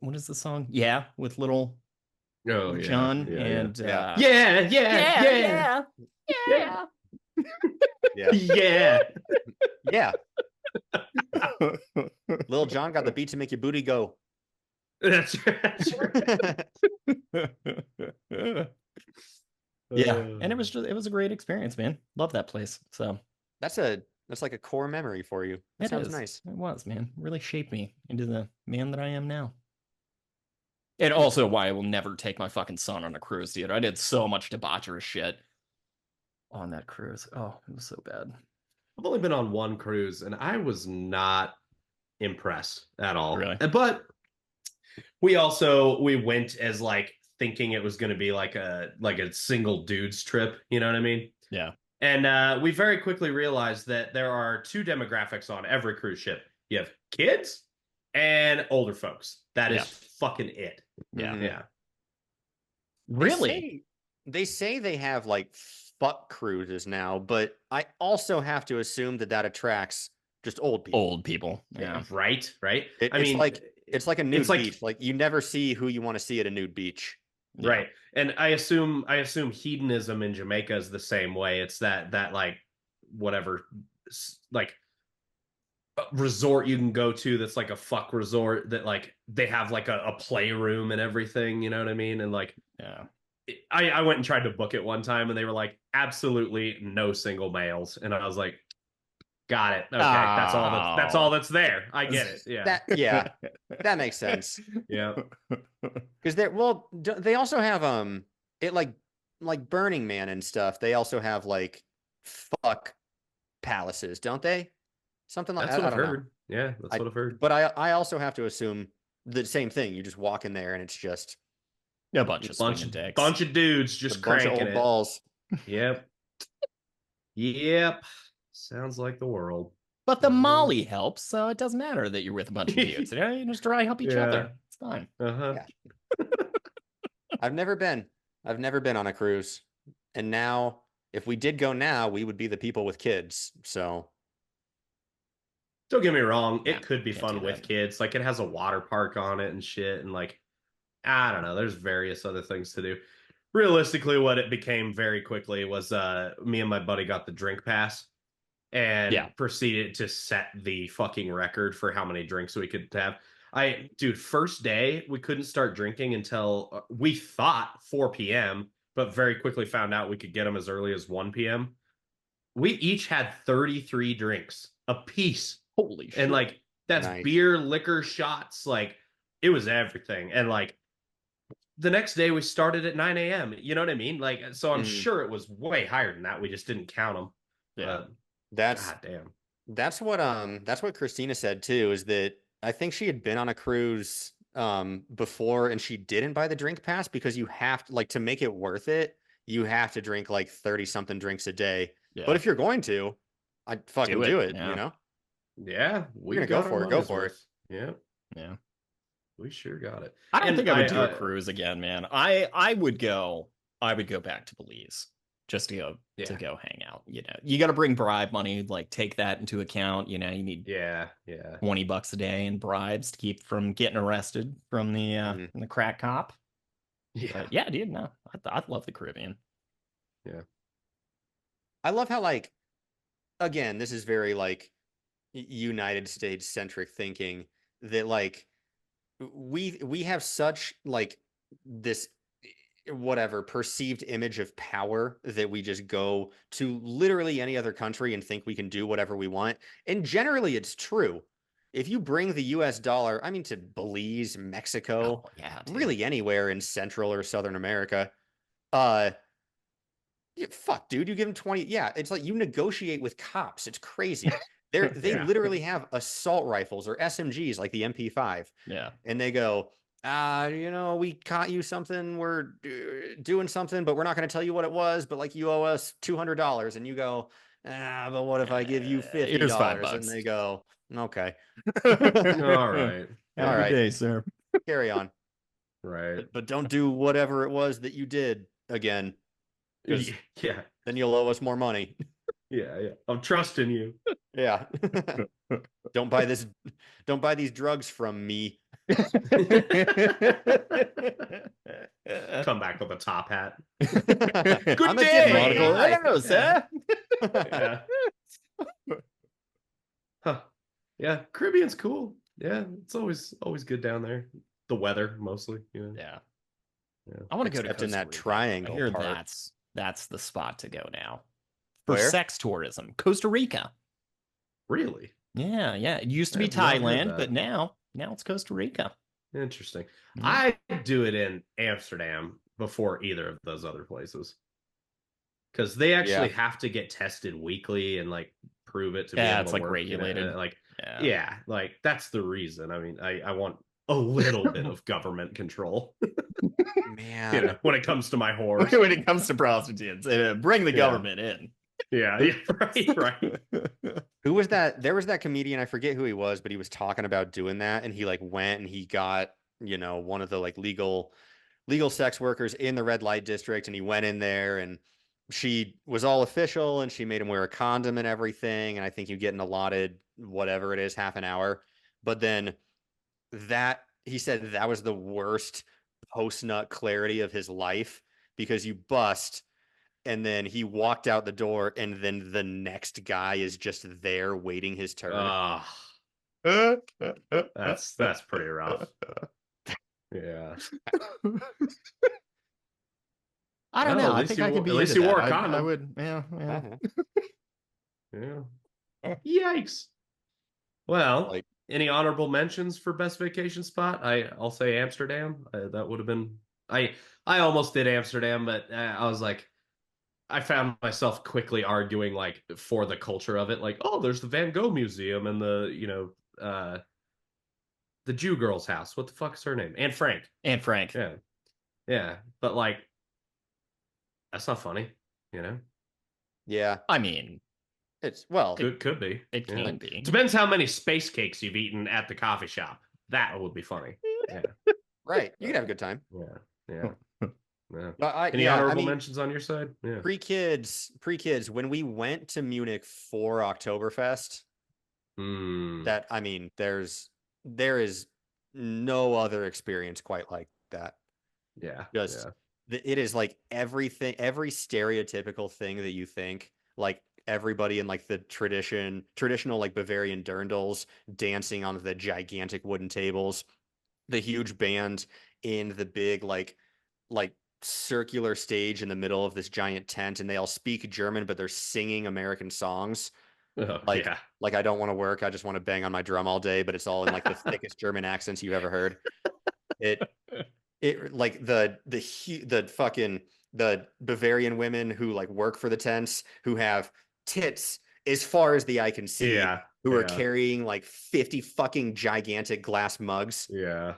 what is the song? Yeah, with little John and yeah. Yeah. Lil Jon got the beat to make your booty go. That's right. Yeah, and it was a great experience, man. Love that place. So That's a That's like a core memory for you. That sounds nice. It was, man. Really shaped me into the man that I am now. And also why I will never take my fucking son on a cruise, dude. I did so much debaucherous shit on that cruise. Oh, it was so bad. I've only been on one cruise, and I was not impressed at all. Really? But we went as like thinking it was going to be like a single dude's trip. You know what I mean? Yeah. And we very quickly realized that there are two demographics on every cruise ship. You have kids and older folks. That is fucking it. Yeah. Yeah. Really? They say they have like fuck cruises now, but I also have to assume that attracts just old people. Old people. Yeah. Right. It's like a nude beach. Like you never see who you want to see at a nude beach. Yeah. Right. And I assume hedonism in Jamaica is the same way. It's that like whatever like resort you can go to that's like a fuck resort that like they have like a playroom and everything, you know what I mean? And like yeah. I went and tried to book it one time and they were like absolutely no single males. And I was like, got it. Okay, that's all that's there. I get it. Yeah. That makes sense. Yeah. Because they also have it like Burning Man and stuff. They also have like fuck palaces, don't they? Something like that's that. what I've heard. Yeah, that's what I've heard. But I also have to assume the same thing. You just walk in there and it's just a bunch of dudes just cranking bunch of old balls. Yep. Sounds like the world. But the Molly helps, so it doesn't matter that you're with a bunch of dudes. You just try to help each other. It's fine. Yeah. I've never been on a cruise. And now, if we did go now, we would be the people with kids. So don't get me wrong, it could be fun with kids. Like it has a water park on it and shit, and like I don't know, there's various other things to do. Realistically, what it became very quickly was me and my buddy got the drink pass and proceeded to set the fucking record for how many drinks we could have. Dude, first day, we couldn't start drinking until we thought 4 p.m., but very quickly found out we could get them as early as 1 p.m. We each had 33 drinks a piece. Holy shit. And like, that's beer, liquor, shots. Like, it was everything. And like, the next day we started at 9 a.m. You know what I mean? Like, so I'm sure it was way higher than that. We just didn't count them. Yeah. God damn. That's what Christina said too, is that I think she had been on a cruise before and she didn't buy the drink pass because you have to, like, to make it worth it, you have to drink like 30 something drinks a day. Yeah. But if you're going to, I'd fucking do it, you know? Yeah. We're gonna go for it. Yeah. Yeah. We sure got it. I don't think I would do a cruise again, man. I would go back to Belize just to go hang out. You know, you got to bring bribe money, like take that into account. You know, you need $20 a day in bribes to keep from getting arrested from the crack cop. Yeah, but yeah, dude. No, I'd love the Caribbean. Yeah, I love how, like, again, this is very like United States centric thinking that like we have such like this whatever perceived image of power that we just go to literally any other country and think we can do whatever we want. And generally it's true. If you bring the US dollar, I mean, to Belize, Mexico, really anywhere in Central or Southern America, fuck, dude, you give them 20. Yeah, it's like you negotiate with cops. It's crazy. They literally have assault rifles or SMGs like the MP5. Yeah. And they go, you know, we caught you something, we're doing something, but we're not going to tell you what it was, but like you owe us $200. And you go, but what if I give you $50? Here's $5. And they go, okay. All right. Have a good day, sir. Carry on. Right. But don't do whatever it was that you did again. Yeah. Then you'll owe us more money. Yeah. I'm trusting you. Yeah. Don't buy these drugs from me. Come back with a top hat. Good day. Hello, sir. Yeah. Huh. Yeah, Caribbean's cool. Yeah, it's always good down there. The weather mostly, you know. Yeah. I want to go to Costa in that Rica. triangle. I hear that's the spot to go now for sex tourism. Costa Rica. Really? Yeah, yeah. It used to be I've not heard Thailand, that. but now it's Costa Rica. Interesting. Mhm. I do it in Amsterdam before either of those other places. Because they actually have to get tested weekly and like prove it to be Yeah, able it's to like work. regulated. Like, Yeah. yeah, like that's the reason. I mean, I want a little bit of government control. Man. When it comes to my horse. When it comes to prostitutes, bring the government in. Yeah, right. Who was that? There was that comedian, I forget who he was, but he was talking about doing that, and he like went and he got, one of the like legal sex workers in the red light district, and he went in there and she was all official and she made him wear a condom and everything, and I think you get an allotted whatever it is, half an hour. But then that he said that was the worst post nut clarity of his life because you bust and then he walked out the door and then the next guy is just there waiting his turn. That's pretty rough. Yeah. I don't know. I think I could be at least into you wore a that. condom. I would. Yeah. Yeah. Yikes. Well, Like, any honorable mentions for best vacation spot? I'll say Amsterdam. That would have been. I almost did Amsterdam, but I was like, I found myself quickly arguing like for the culture of it. Like, oh, there's the Van Gogh Museum and the Jew girl's house. What the fuck is her name? Anne Frank. And Frank. Yeah. But like, that's not funny. yeah. I mean, It's well, Could be. it can be. Depends how many space cakes you've eaten at the coffee shop. That would be funny. Yeah. right. You can have a good time. Yeah. But Any honorable mentions on your side? Yeah. Pre-kids, when we went to Munich for Oktoberfest, that I mean, there is no other experience quite like that. Yeah. It is like everything, every stereotypical thing that you think, like everybody in like the traditional like Bavarian dirndls dancing on the gigantic wooden tables, the huge band in the big like circular stage in the middle of this giant tent, and they all speak German, but they're singing American songs. Like I don't want to work, I just want to bang on my drum all day, but it's all in like the thickest German accents you've ever heard. It like the fucking the Bavarian women who like work for the tents who have tits as far as the eye can see, who are carrying like 50 fucking gigantic glass mugs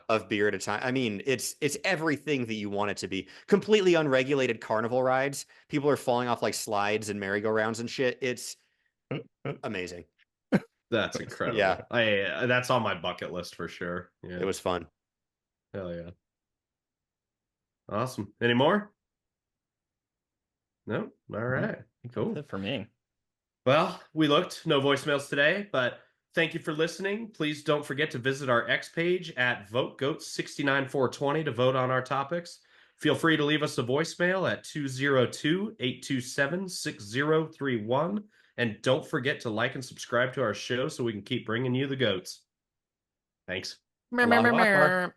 of beer at a time. I mean, it's everything that you want it to be. Completely unregulated carnival rides. People are falling off like slides and merry-go-rounds and shit. It's amazing. That's incredible. Yeah. That's on my bucket list for sure. Yeah. It was fun. Hell yeah. Awesome. Any more? No? All right. Cool. That's it for me. Well, we looked. No voicemails today, but thank you for listening. Please don't forget to visit our X page at VoteGoats69420 to vote on our topics. Feel free to leave us a voicemail at 202-827-6031. And don't forget to like and subscribe to our show so we can keep bringing you the goats. Thanks. Mer, mer, mer, mer.